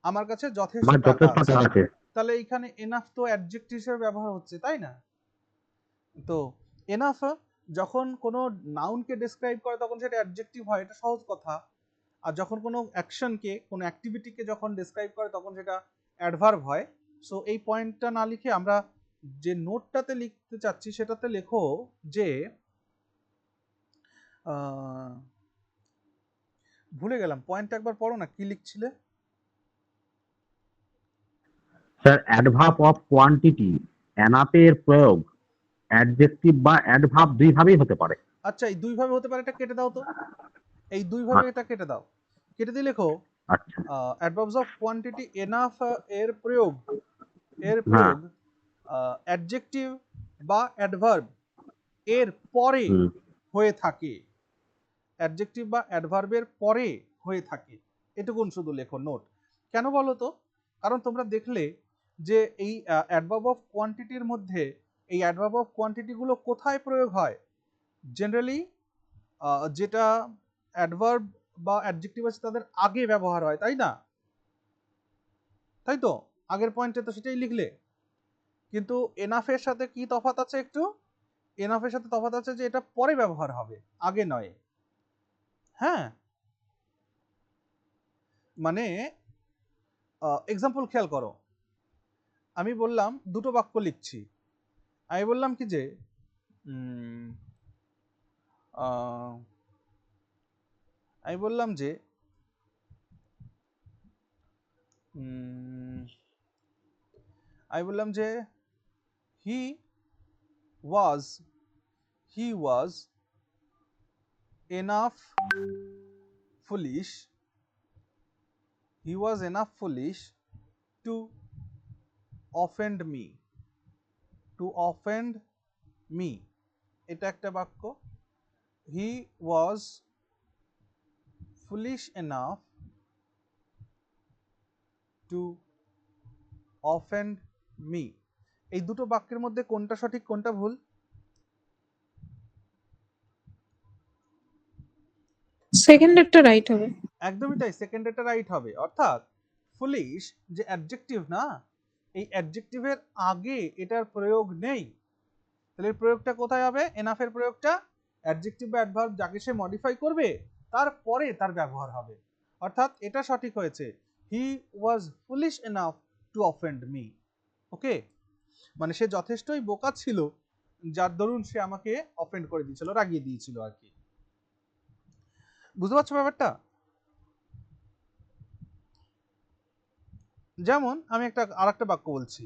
আমার কাছে যথেষ্ট আমার টাকা যথেষ্ট আছে। টাকা আছে। তাহলে এখানে এনাফ তো অ্যাডজেক্টিভ হিসেবে ব্যবহার হচ্ছে, তাই না? তো এনাফ যখন কোনো নাউনকে ডেসক্রাইব করে তখন সেটা অ্যাডজেক্টিভ হয়, এটা সহজ কথা। আর যখন কোনো অ্যাকশনকে, কোনো অ্যাক্টিভিটিকে যখন ডেসক্রাইব করে তখন সেটা অ্যাডভার্ব হয়। সো এই পয়েন্টটা না লিখে আমরা যে নোটটাতে লিখতে চাচ্ছি সেটাতে লেখো যে ভুলে গেলাম, পয়েন্টটা একবার পড়ো না, কি লিখছিলে? স্যার অ্যাডভার্ব অফ কোয়ান্টিটি এনাফের প্রয়োগ অ্যাডজেক্টিভ বা অ্যাডভার্ব দুই ভাবেই হতে পারে। আচ্ছা, এই দুই ভাবে হতে পারে, এটা কেটে দাও তো, এই দুই ভাবে এটা কেটে দাও। কেটে দিয়ে লেখো আচ্ছা, অ্যাডভার্বস অফ কোয়ান্টিটি এনাফ এর প্রয়োগ হ্যাঁ, অ্যাডজেক্টিভ বা অ্যাডভার্ব এর পরে হয়ে থাকে, অ্যাডজেক্টিভ বা অ্যাডভার্বের পরে হয়ে থাকে, এটুকুন শুধু লেখো নোট। কেন বলো তো? কারণ তোমরা দেখলে যে এই অ্যাডভার্ব অফ কোয়ান্টিটির মধ্যে এই অ্যাডভার্ব অফ কোয়ান্টিটিগুলো কোথায় প্রয়োগ হয়? জেনারেলি যেটা অ্যাডভার্ব বা অ্যাডজেক্টিভ আছে তাদের আগে ব্যবহার হয়, তাই না? তাই তো, আগের পয়েন্টে তো সেটাই লিখলে। কিন্তু এনাফের সাথে কি তফাৎ আছে একটু? এনাফের সাথে তফাৎ আছে যে এটা পরে ব্যবহার হবে, আগে নয়। হ্যাঁ, মানে এক্সাম্পল খেয়াল করো, আমি বললাম দুটো বাক্য লিখছি, আমি বললাম কি যে আমি বললাম যে আমি বললাম যে হি ওয়াজ enough foolish to offend me, এটা একটা বাক্য। He was foolish enough to offend me. এই দুটো বাক্যের মধ্যে কোনটা সঠিক কোনটা ভুল? সেকেন্ডেরটা রাইট হবে। একদমই তাই, সেকেন্ডেরটা রাইট হবে। অর্থাৎ ফুলিশ যে অ্যাডজেক্টিভ না, এই অ্যাডজেক্টিভের আগে এটার প্রয়োগ নেই। তাহলে এর প্রয়োগটা কোথায় হবে? এনাফের প্রয়োগটা অ্যাডজেক্টিভ বা অ্যাডভার্ব যাকে সে মডিফাই করবে তারপরে তার ব্যবহার হবে। অর্থাৎ এটা সঠিক হয়েছে, he was foolish enough to offend me. Okay, মানে সে যথেষ্টই বোকা ছিল যার দরুন সে আমাকে অফেন্ড করে দিয়েছিল, রাগিয়ে দিয়েছিল আর কি। বুঝতে পারছো ব্যাপারটা? যেমন আমি আরেকটা বাক্য বলছি,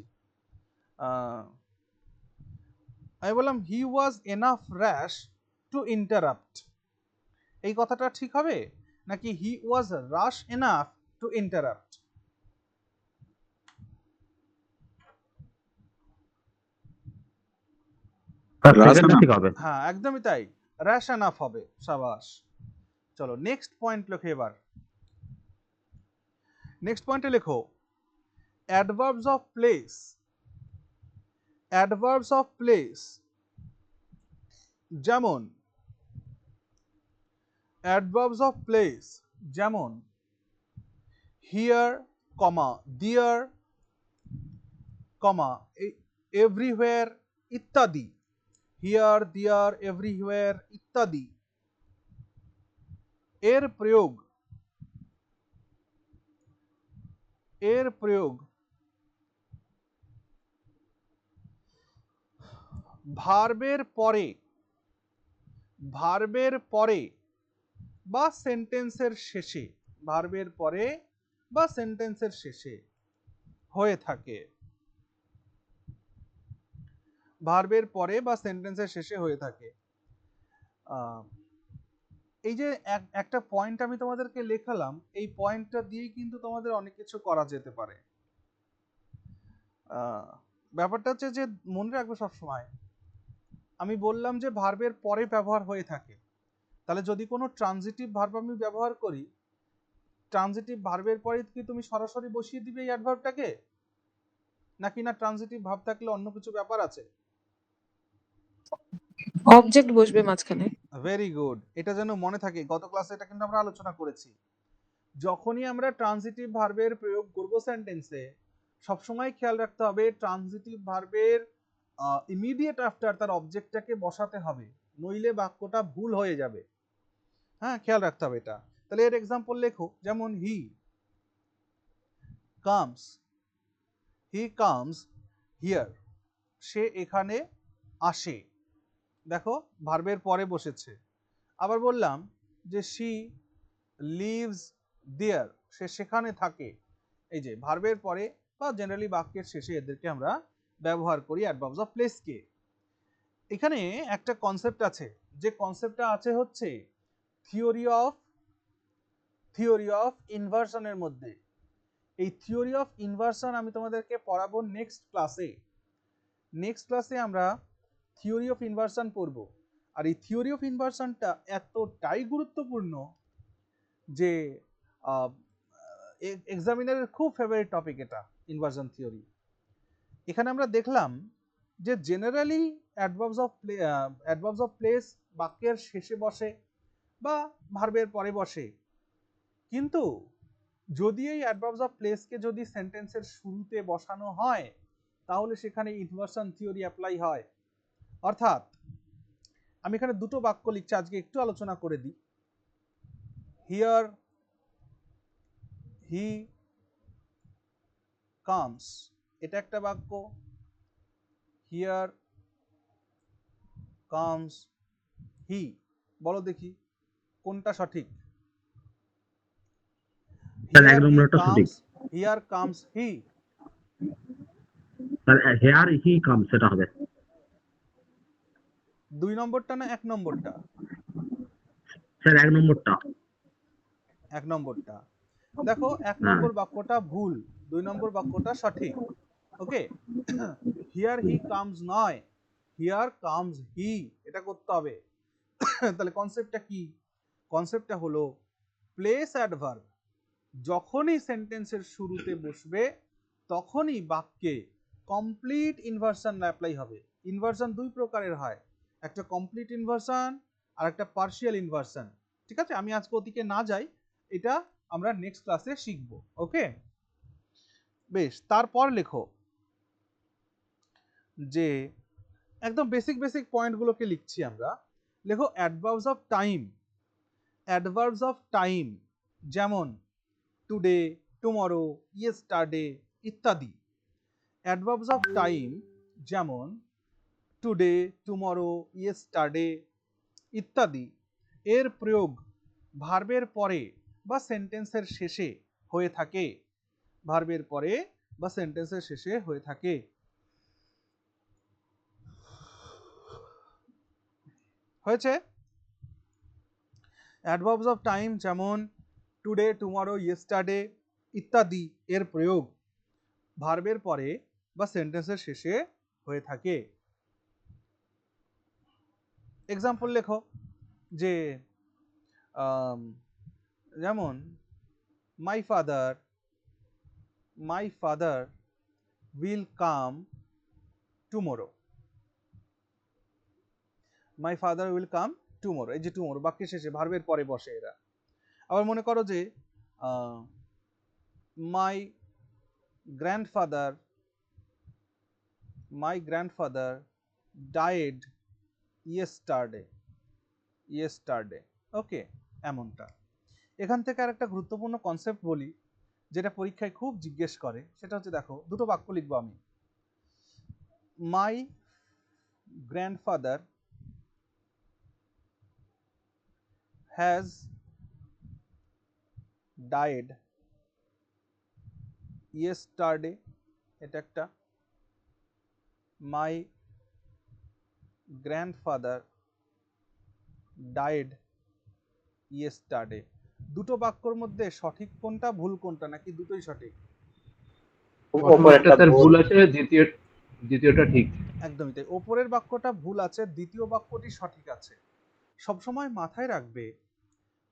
আমি বললাম he was enough rash to interrupt. এই কথাটা ঠিক হবে নাকি he was rash enough to interrupt? সেকেন্ডটা ঠিক হবে। হ্যাঁ, একদমই তাই, র্যাশ এনাফ হবে। সাবাস। চলো নেক্সট পয়েন্ট লেখো এবার। নেক্সট পয়েন্টে লেখো adverbs of place. Adverbs of place যেমন here, comma there, comma everywhere ইত্যাদি। হিয়ার, দেয়ার, এভরিওয়্যার ইত্যাদি এর প্রয়োগ ভার্বের পরে বা সেন্টেন্সের শেষে হয়ে থাকে। ভার্বের পরে বা সেন্টেন্সের শেষে হয়ে থাকে। এই যে একটা পয়েন্ট আমি তোমাদেরকে লেখালাম, এই পয়েন্টটা দিয়েই কিন্তু তোমাদের অনেক কিছু করা যেতে পারে। ব্যাপারটা হচ্ছে যে মনে রাখবে সবসময়, আমি বললাম যে ভার্বের পরে ব্যবহার হয়ে থাকে, তাহলে যদি কোনো ট্রানজিটিভ ভার্ব আমি ব্যবহার করি, ট্রানজিটিভ ভার্বের পরে কি তুমি সরাসরি বসিয়ে দিবে এই অ্যাডভার্বটাকে, নাকি না ট্রানজিটিভ ভার্ব থাকলে অন্য কিছু ব্যাপার আছে? অবজেক্ট বসবে মাঝখানে। ভেরি গুড, এটা যেন মনে থাকে, গত ক্লাসে এটা কিন্তু আমরা আলোচনা করেছি। যখনই আমরা ট্রানজিটিভ ভার্বের প্রয়োগ করব সেন্টেন্সে, সবসময় খেয়াল রাখতে হবে ট্রানজিটিভ ভার্বের ইমিডিয়েট আফটার তার অবজেক্টটাকে বসাতে হবে, নইলে বাক্যটা ভুল হয়ে যাবে। হ্যাঁ, খেয়াল রাখতে হবে এটা। তাহলে এর এক্সাম্পল লেখো, যেমন হি কামস হিয়ার, সে এখানে আসে। দেখো ভার্বের পরে বসেছে। আবার বললাম যে শি লিভস দেয়ার, সে সেখানে থাকে। এই যে ভার্বের পরে বা জেনারেলি বাক্যের শেষে এদেরকে আমরা ব্যবহার করি অ্যাডভার্বস অফ প্লেসকে। এখানে একটা কনসেপ্ট আছে, যে কনসেপ্টটা আছে হচ্ছে থিওরি অফ ইনভার্সনের মধ্যে। এই থিওরি অফ ইনভার্সন আমি তোমাদেরকে পড়াবো নেক্সট ক্লাসে আমরা থিওরি অফ ইনভার্সন পড়ব। আর এই থিওরি অফ ইনভার্সনটা এতটাই গুরুত্বপূর্ণ যে এক্সামিনারের খুব ফেভারিট টপিক এটা, ইনভার্সন থিওরি। এখানে আমরা দেখলাম যে জেনারেলি অ্যাডভার্বস অফ প্লেস বাক্যের শেষে বসে বা ভার্বের পরে বসে, কিন্তু যদি এই অ্যাডভার্বস অফ প্লেসকে যদি সেন্টেন্সের শুরুতে বসানো হয় তাহলে সেখানে ইনভার্সন থিওরি অ্যাপ্লাই হয়। অর্থাৎ আমি এখানে দুটো বাক্য লিখছি, আজকে একটু আলোচনা করে দিই। হিয়ার হি কামস, এটা একটা বাক্য। হিয়ার কামস হি, বলো দেখি কোনটা সঠিক? স্যার এক নম্বরটা সঠিক। Here comes he. Sir hair he comes সেটা হবে। 2 নম্বরটা না 1 নম্বরটা? স্যার এক নম্বরটা। 1 নম্বরটা। দেখো 1 নম্বর বাক্যটা ভুল, 2 নম্বর বাক্যটা সঠিক। ওকে, হিয়ার হি কামস নয়, হিয়ার কামস হি, এটা করতে হবে। তাহলে কনসেপ্টটা কি? কনসেপ্টটা হলো প্লেস অ্যাডভার্ব যখনই সেন্টেন্সের শুরুতে বসবে তখনই বাক্যে কমপ্লিট ইনভার্সন অ্যাপ্লাই হবে। ইনভার্সন দুই প্রকারের হয়, একটা কমপ্লিট ইনভার্সন আর একটা পার্শিয়াল ইনভার্সন। ঠিক আছে, আমি আজকে ওদিকে না যাই, এটা আমরা নেক্সট ক্লাসে শিখব। ওকে, বেশ। তারপর লেখো যে একদম বেসিক পয়েন্টগুলোকে লিখছি আমরা। লেখো adverbs of time. Adverbs of time যেমন টুডে, টুমরো, ইয়েস্টারডে ইত্যাদি। অ্যাডভার্বস অফ টাইম যেমন টুডে, টুমরো, ইয়েস্টারডে ইত্যাদি এর প্রয়োগ ভার্বের পরে বা সেন্টেন্সের শেষে হয়ে থাকে। ভার্বের পরে বা সেন্টেন্সের শেষে হয়ে থাকে। হয়েছে? অ্যাডভার্বস অফ টাইম যেমন টুডে, টুমরো, ইয়েস্টারডে ইত্যাদি এর প্রয়োগ ভার্বের পরে বা সেন্টেন্সের শেষে হয়ে থাকে। এক্সাম্পল লেখো যে যেমন my father will come tomorrow. My father will come tomorrow, এই যে টুমরো বাক্যের শেষে ভার্বের পরে বসে এরা। আবার মনে করো যে মাই গ্র্যান্ডফাদার ডায়েড ইয়েস্টারডে। ওকে, এমনটা। এখান থেকে আর একটা গুরুত্বপূর্ণ কনসেপ্ট বলি, যেটা পরীক্ষায় খুব জিজ্ঞেস করে, সেটা হচ্ছে দেখো দুটো বাক্য লিখবো আমি। My grandfather has died yesterday, এটা একটা। My grandfather died yesterday. দুটো বাক্যর মধ্যে সঠিক কোনটা, ভুল কোনটা, নাকি দুটোই সঠিক? একটা স্যার ভুল আছে, দ্বিতীয়টা ঠিক। একদমই তাই, ওপরের বাক্যটা ভুল আছে, দ্বিতীয় বাক্যটি সঠিক আছে। সবসময় মাথায় রাখবে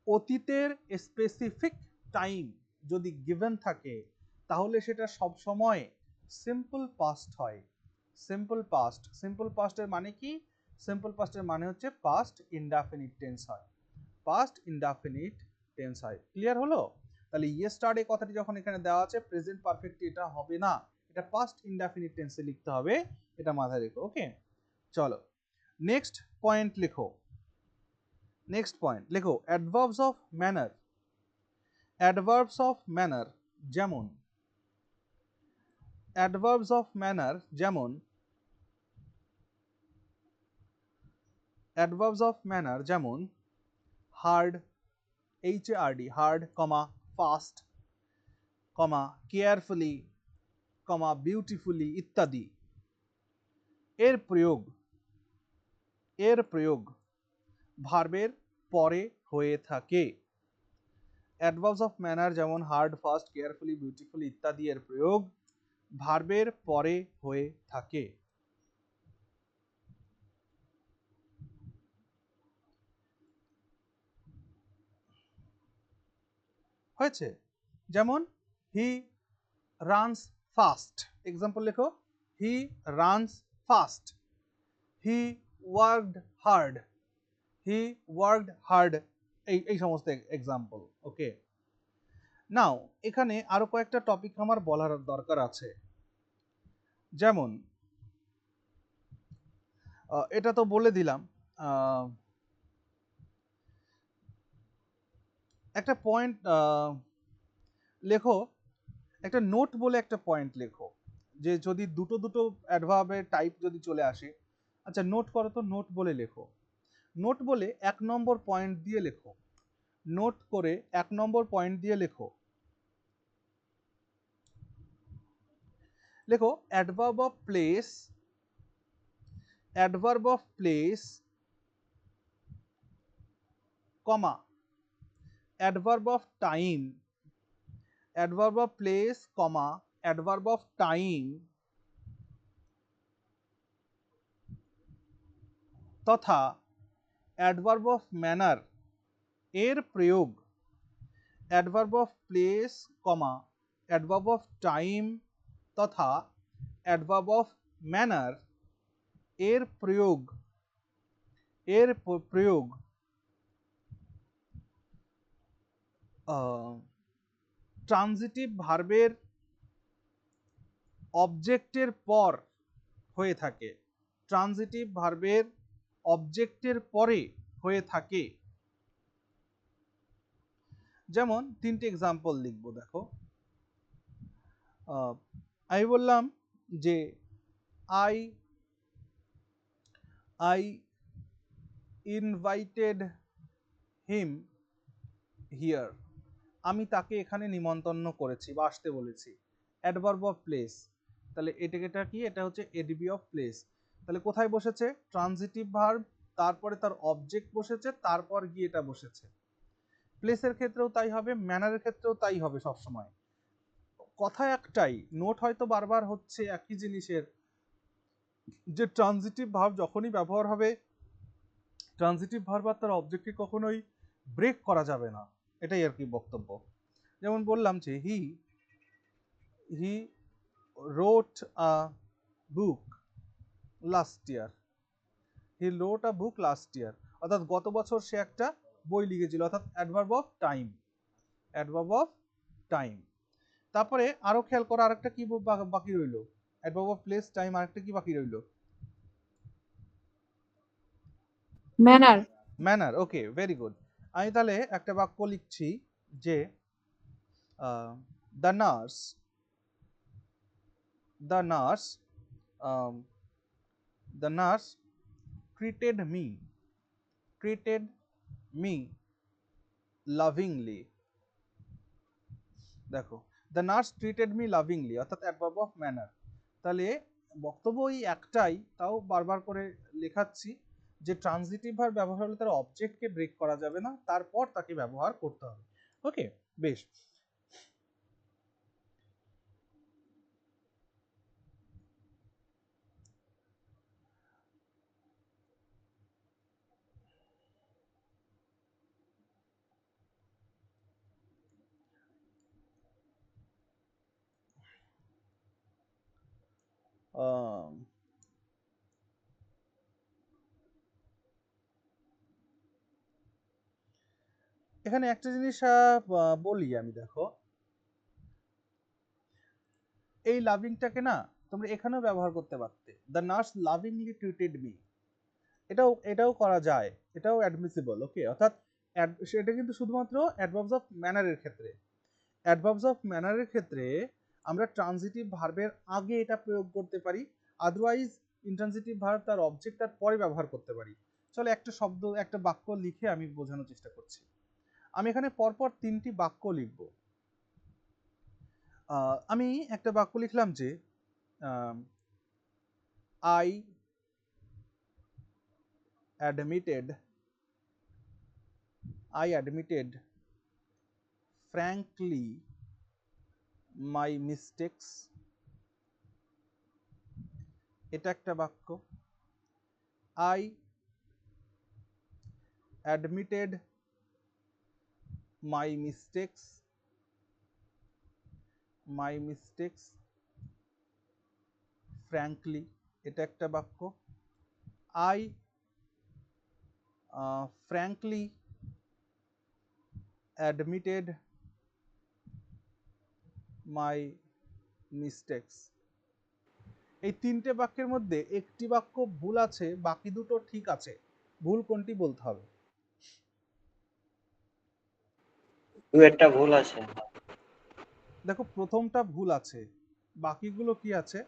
অতীতের স্পেসিফিক টাইম যদি গিভেন থাকে তাহলে সেটা সব সময় সিম্পল পাস্ট হয়। সিম্পল পাস্টের মানে কি? সিম্পল পাস্টের মানে হচ্ছে পাস্ট ইনডেফিনিট টেন্স হয়, ক্লিয়ার হলো? তাহলে ইয়েস্টারডে কথাটি যখন এখানে দেওয়া আছে প্রেজেন্ট পারফেক্ট, এটা হবে না, এটা পাস্ট ইনডেফিনিট টেন্সে লিখতে হবে এটা মাথায় রেখো। ওকে, চলো নেক্সট পয়েন্ট লেখো। নেক্সট পয়েন্ট লেখো adverbs of manner. Adverbs of manner যেমন, অ্যাডভার্বস অফ ম্যানার যেমন, অ্যাডভার্বস অফ ম্যানার যেমন হার্ড, HARD, হার্ড, কমা ফাস্ট, কমা কেয়ারফুলি, কমা বিউটিফুলি ইত্যাদি এর প্রয়োগ ভার্বের পরে হয়ে থাকে। অ্যাডভার্বস অফ ম্যানার যেমন হার্ড, ফাস্ট, কেয়ারফুলি, বিউটিফুলি ইত্যাদি এর প্রয়োগ ভার্বের পরে হয়ে থাকে। হয়েছে? যেমন হি রানস ফাস্ট, এক্সাম্পল লেখো he runs fast. He worked hard, he worked hard, এই সমস্ত এক্সাম্পল। ওকে, নাও এখানে আরো কয়েকটা টপিক আমার বলার দরকার আছে। যেমন এটা তো বলে দিলাম, একটা পয়েন্ট লেখো, একটা নোট বলে একটা পয়েন্ট লেখো, যে যদি দুটো দুটো অ্যাডভার্বের টাইপ যদি চলে আসে। আচ্ছা নোট করো তো, নোট বলে লেখো। নোট বলে 1 নম্বর পয়েন্ট দিয়ে লেখো। নোট করে 1 নম্বর পয়েন্ট দিয়ে লেখো। লেখো adverb of place, adverb of place, comma adverb of time, adverb of place, comma adverb of time তথা অ্যাডভার্ব অফ ম্যানার এর প্রয়োগ adverb of place, comma adverb of time তথা অ্যাডভার্ব অফ ম্যানার এর প্রয়োগ transitive ভার্বের অবজেক্টের পর হয়ে থাকে। ট্রানজিটিভ ভার্বের অবজেক্টের পরে হয়ে থাকে। যেমন 3টে এক্সাম্পল লিখবো, দেখো। আমি বললাম যে আই ইনভাইটেড হিম হিয়ার, আমি তাকে এখানে নিমন্ত্রণ করেছি বা আসতে বলেছি। অ্যাডভার্ব অফ প্লেস, তাহলে এটা কি, এটা হচ্ছে এডিবি অফ প্লেস। তাহলে কোথায় বসেছে? ট্রানজিটিভ ভার্ব, তারপরে তার অবজেক্ট বসেছে, তারপর গিয়ে এটা বসেছে। প্লেসের ক্ষেত্রেও তাই হবে, ম্যানারের ক্ষেত্রেও তাই হবে সবসময়। কথা একটাই, নোট হয়তো বারবার হচ্ছে একই জিনিসের, যে ট্রানজিটিভ ভার্ব যখনই ব্যবহার হবে, ট্রানজিটিভ ভার্ব আর তার অবজেক্টকে কখনোই ব্রেক করা যাবে না, এটাই আর কি বক্তব্য। যেমন বললাম যে হি রোট আ বুক লাস্ট ইয়ার, হি রোট আ বুক লাস্ট ইয়ার, অর্থাৎ গত বছর সে একটা বই লিখেছিল, অর্থাৎ adverb of time, adverb of time. তারপরে আরো খেয়াল করো, আরেকটা কি বাকি রইলো? অ্যাডভার্ব অফ প্লেস, টাইম, আরেকটা কি বাকি রইলো? ম্যানার। ম্যানার। ওকে, ভেরি গুড। আমি তাহলে একটা বাক্য লিখছি যে the nurse, the nurse, the nurse treated me lovingly। দেখো, দ্য নার্স ট্রিটেড মি লাভিংলি, অর্থাৎ অ্যাডভার্ব অফ ম্যানার। তাহলে বক্তব্য ওই একটাই, তাও বারবার করে লেখাচ্ছি যে ট্রানজিটিভ ভার্ব ব্যবহার হলে তার অবজেক্টকে ব্রেক করা যাবে না, তারপর তাকে ব্যবহার করতে হবে। ওকে, বেশ। এখানে একটা জিনিস বলি আমি, দেখো এই লাভিংটাকে না তোমরা এখানেও ব্যবহার করতে পারতে, দ্য নার্স লাভিংলি ট্রিটেড মি, এটাও করা যায়, এটাও অ্যাডমিসিবল। ওকে, অর্থাৎ সেটা কিন্তু শুধুমাত্র অ্যাডভার্বস অফ ম্যানারের ক্ষেত্রে। অ্যাডভার্বস অফ ম্যানারের ক্ষেত্রে আমরা ট্রানজিটিভ ভার্বের আগে এটা প্রয়োগ করতে পারি, আদারওয়াইজ ইন্ট্রানজিটিভ ভার্ব তার অবজেক্ট তার পরে ব্যবহার করতে পারি। চলো একটা শব্দ, একটা বাক্য লিখে আমি বোঝানোর চেষ্টা করছি। আমি এখানে পরপর 3টি বাক্য লিখব। আমি একটা বাক্য লিখলাম যে I admitted frankly my mistakes, এটা একটা বাক্য। I admitted my mistakes frankly, এটা একটা বাক্য। I frankly admitted my mistakes। এই 3টে বাক্যের মধ্যে একটি বাক্য ভুল আছে, বাকি দুটো ঠিক আছে। ভুল কোনটি বলতে হবে? একটা ভুল আছে। দেখো প্রথমটা ভুল আছে, বাকিগুলো কি আছে?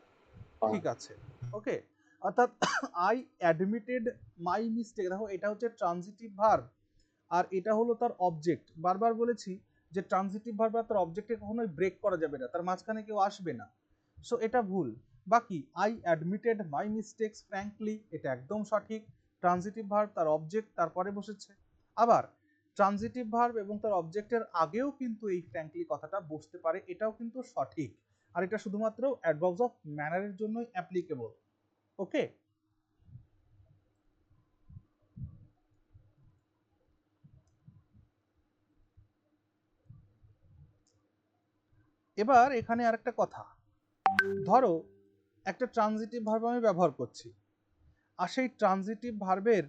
ঠিক আছে। ওকে, অর্থাৎ আই অ্যাডমিটেড মাই মিস্টেক, দেখো এটা হচ্ছে ট্রানজিটিভ ভার্ব আর এটা হলো তার অবজেক্ট। বারবার বলেছি যে ট্রানজিটিভ ভার্ব আর তার অবজেক্টকে কখনোই ব্রেক করা যাবে না, তার মাঝখানে কেউ আসবে না। সো এটা ভুল। বাকি I admitted my mistakes frankly, এটা একদম সঠিক। ট্রানজিটিভ ভার্ব তার অবজেক্ট তারপরে বসেছে। আবার ট্রানজিটিভ ভার্ব এবং তার অবজেক্টের আগেও কিন্তু এই ফ্র্যাঙ্কলি কথাটা বসতে পারে, এটাও কিন্তু সঠিক। আর এটা শুধুমাত্র অ্যাডভার্বস অফ ম্যানারের জন্যই অ্যাপ্লিকেবল। ওকে, এবার এখানে আরেকটা কথা, ধরো একটা ট্রানজিটিভ ভার্ব আমি ব্যবহার করছি, আর সেই ট্রানজিটিভ ভার্বের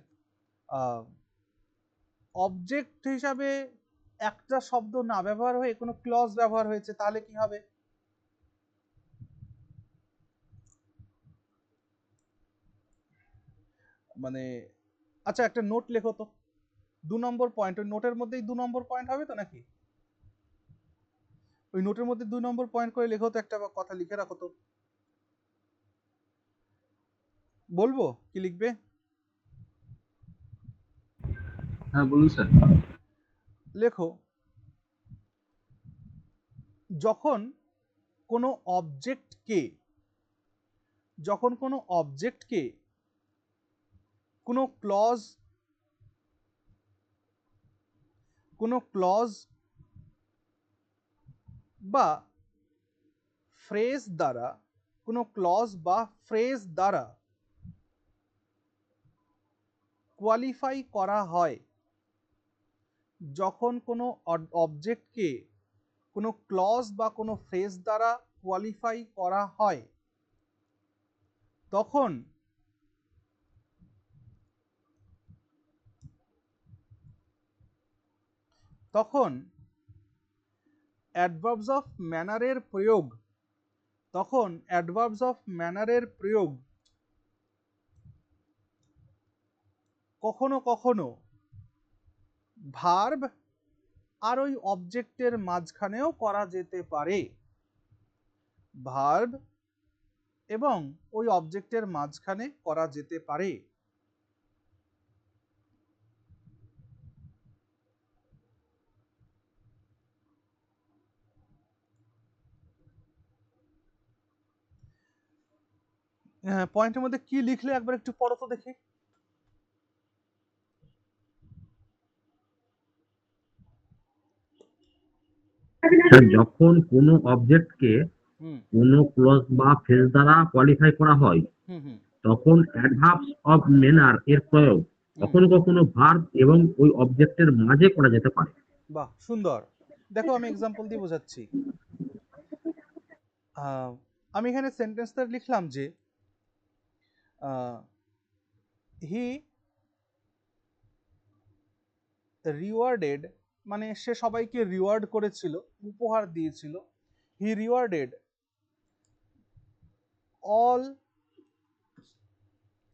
অবজেক্ট হিসাবে একটা শব্দ না ব্যবহার হয়ে কোনো ক্লজ ব্যবহার হয়েছে, তাহলে কি হবে? মানে আচ্ছা একটা নোট লেখো তো, 2 নম্বর পয়েন্ট, ওই নোটের মধ্যেই 2 নম্বর পয়েন্ট হবে তো নাকি? ওই নোটের মধ্যে 2 নম্বর পয়েন্ট করে লেখো তো, একটা কথা লিখে রাখো তো। বলবো কি লিখবে? হ্যাঁ বলুন স্যার। লেখো, যখন কোনো অবজেক্টকে কোনো ক্লজ বা ফ্রেজ দ্বারা কোয়ালিফাই করা হয়, যখন কোনো অবজেক্টকে কোনো ক্লজ বা কোনো ফ্রেজ দ্বারা কোয়ালিফাই করা হয়, তখন অ্যাডভার্বস অফ ম্যানারের প্রয়োগ কখনো কখনো ভার্ব আর ওই অবজেক্টের মাঝখানেও করা যেতে পারে। ভার্ব এবং ওই অবজেক্টের মাঝখানে করা যেতে পারে। পয়েন্টের মধ্যে কি লিখলে একবার একটু পড়ো তো দেখি। যখন কোনো অবজেক্টকে কোনো ক্লজ বা ফ্রেজ দ্বারা কোয়ালিফাই করা হয়, তখন অ্যাডভার্বস অফ ম্যানার এর প্রয়োগ কখনো কখনো ভার্ব এবং ওই অবজেক্টের মাঝে করা যেতে পারে। বাহ, সুন্দর। দেখো আমি এক্সাম্পল দিয়ে বোঝাচ্ছি। আমি এখানে সেন্টেন্সটা লিখলাম যে হি রিওয়ার্ডেড, মানে সে সবাইকে রিওয়ার্ড করেছিল, উপহার দিয়েছিল। হি rewarded all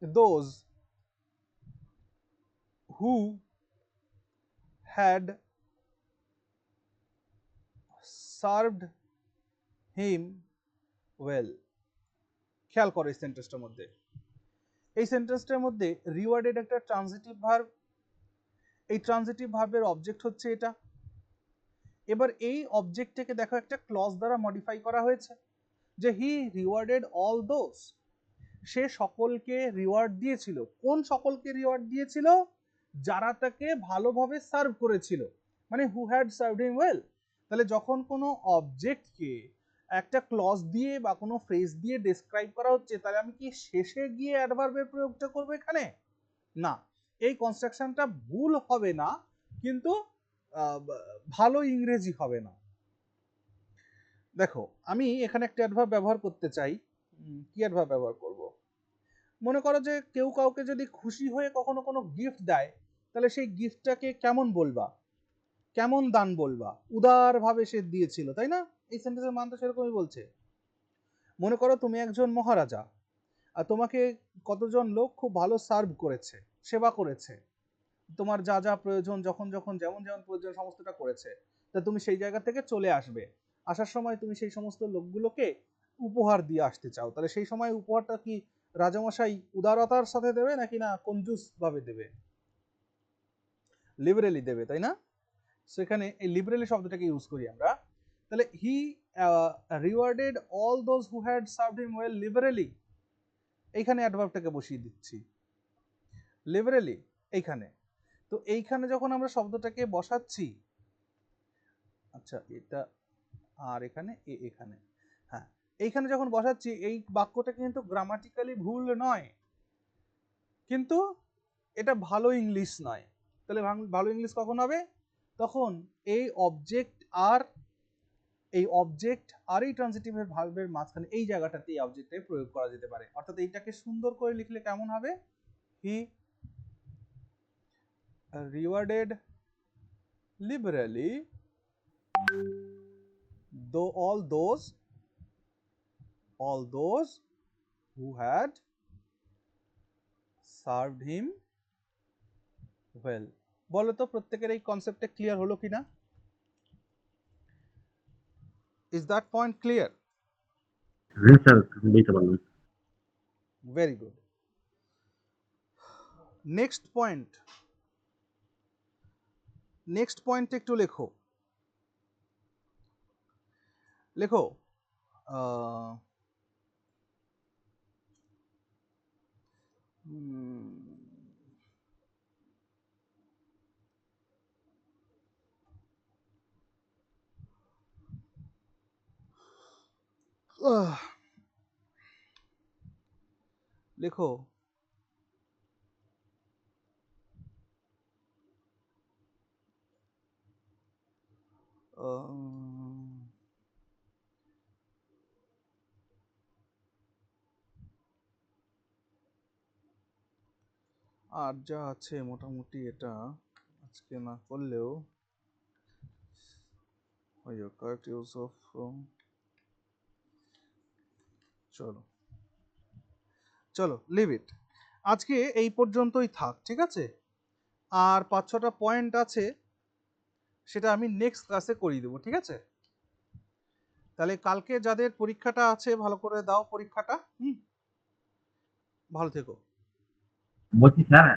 those who had served him well. খেয়াল করো এই সেন্টেন্সটার মধ্যে, এই সেন্টেন্সটার মধ্যে রিওয়ার্ডেড একটা ট্রানজিটিভ ভার্ব, এই ট্রানজিটিভ ভার্বের অবজেক্ট হচ্ছে এটা। এবার এই অবজেক্টটাকে দেখো একটা ক্লজ দ্বারা মডিফাই করা হয়েছে, যে হি রিওয়ার্ডেড অল দোজ, সে সকলকে রিওয়ার্ড দিয়েছিল। কোন সকলকে রিওয়ার্ড দিয়েছিল? যারা তাকে ভালোভাবে সার্ভ করেছিল, মানে হু হ্যাড সার্ভড হিম ওয়েল। তাহলে যখন কোনো অবজেক্টকে একটা ক্লজ দিয়ে বা কোনো ফ্রেজ দিয়ে ডেসক্রাইব করা হচ্ছে, তাহলে আমি কি শেষে গিয়ে অ্যাডভার্বের প্রয়োগটা করবো এখানে? না, এই কনস্ট্রাকশনটা ভুল হবে না, কিন্তু ভালো ইংরেজি হবে না। দেখো আমি এখানে একটা অ্যাডভার্ব ব্যবহার করতে চাই। কি অ্যাডভার্ব ব্যবহার করব? মনে করো যে কেউ কাউকে যদি খুশি হয়ে কখনো কোনো গিফট দেয়, তাহলে সেই গিফটটাকে কেমন বলবা? কেমন দান বলবা? উদারভাবে সে দিয়েছিল, তাই না? এই সেন্টেন্সের মান তো সেরকমই বলছে। মনে করো তুমি একজন মহারাজা, আর তোমাকে কতজন লোক খুব ভালো সার্ভ করেছে, সেবা করেছে, তোমার যা যা প্রয়োজন যখন যখন যেমন যেমন প্রয়োজন সমস্তটা করেছে, তা তুমি সেই জায়গা থেকে চলে আসবে। আসার সময় তুমি সেই সমস্ত লোকগুলোকে উপহার দিয়ে আসতে চাও, তাহলে সেই সময় উপহারটা কি রাজামশাই উদারতার সাথে দেবে নাকি না কঞ্জুস ভাবে দেবে? লিবারেলি দেবে, তাই না? সেখানে এই লিবারেলি শব্দটাকে ইউজ করি আমরা। তাহলে he rewarded all those who had served him well liberally, এইখানে অ্যাডভার্বটাকে বসিয়ে দিচ্ছি লিবারেলি এইখানে। তো এইখানে যখন আমরা শব্দটাকে বসাচ্ছি, আচ্ছা এটা আর এখানে এখানে, হ্যাঁ এইখানে যখন বসাচ্ছি, এই বাক্যটা কিন্তু গ্রামাটিক্যালি ভুল নয়, কিন্তু এটা ভালো ইংলিশ নয়। তাহলে ভালো ইংলিশ কখন হবে? তখন এই অবজেক্ট আর এই ট্রানজিটিভের ভার্বের মাঝখানে এই জায়গাটাতে এই অবজেক্টে প্রয়োগ করা যেতে পারে। অর্থাৎ এইটাকে সুন্দর করে লিখলে কেমন হবে? হি rewarded liberally though all those who had served him well. বলো তো প্রত্যেকের এই কনসেপ্টে ক্লিয়ার হলো কিনা? Is that point clear? হ্যাঁ স্যার, বুঝতে পারলাম। Very good. Next point একটু লেখো। লেখো আর যা আছে মোটামুটি এটা আজকে না করলেও কারেক্ট ইউজ অফ, চলো লিভ ইট, আজকে এই পর্যন্তই থাক, ঠিক আছে? আর 5-6টা পয়েন্ট আছে, সেটা আমি নেক্সট ক্লাসে করিয়ে দেবো, ঠিক আছে? তাহলে কালকে যাদের পরীক্ষাটা আছে ভালো করে দাও পরীক্ষাটা। ভালো থেকো। বলছি স্যার,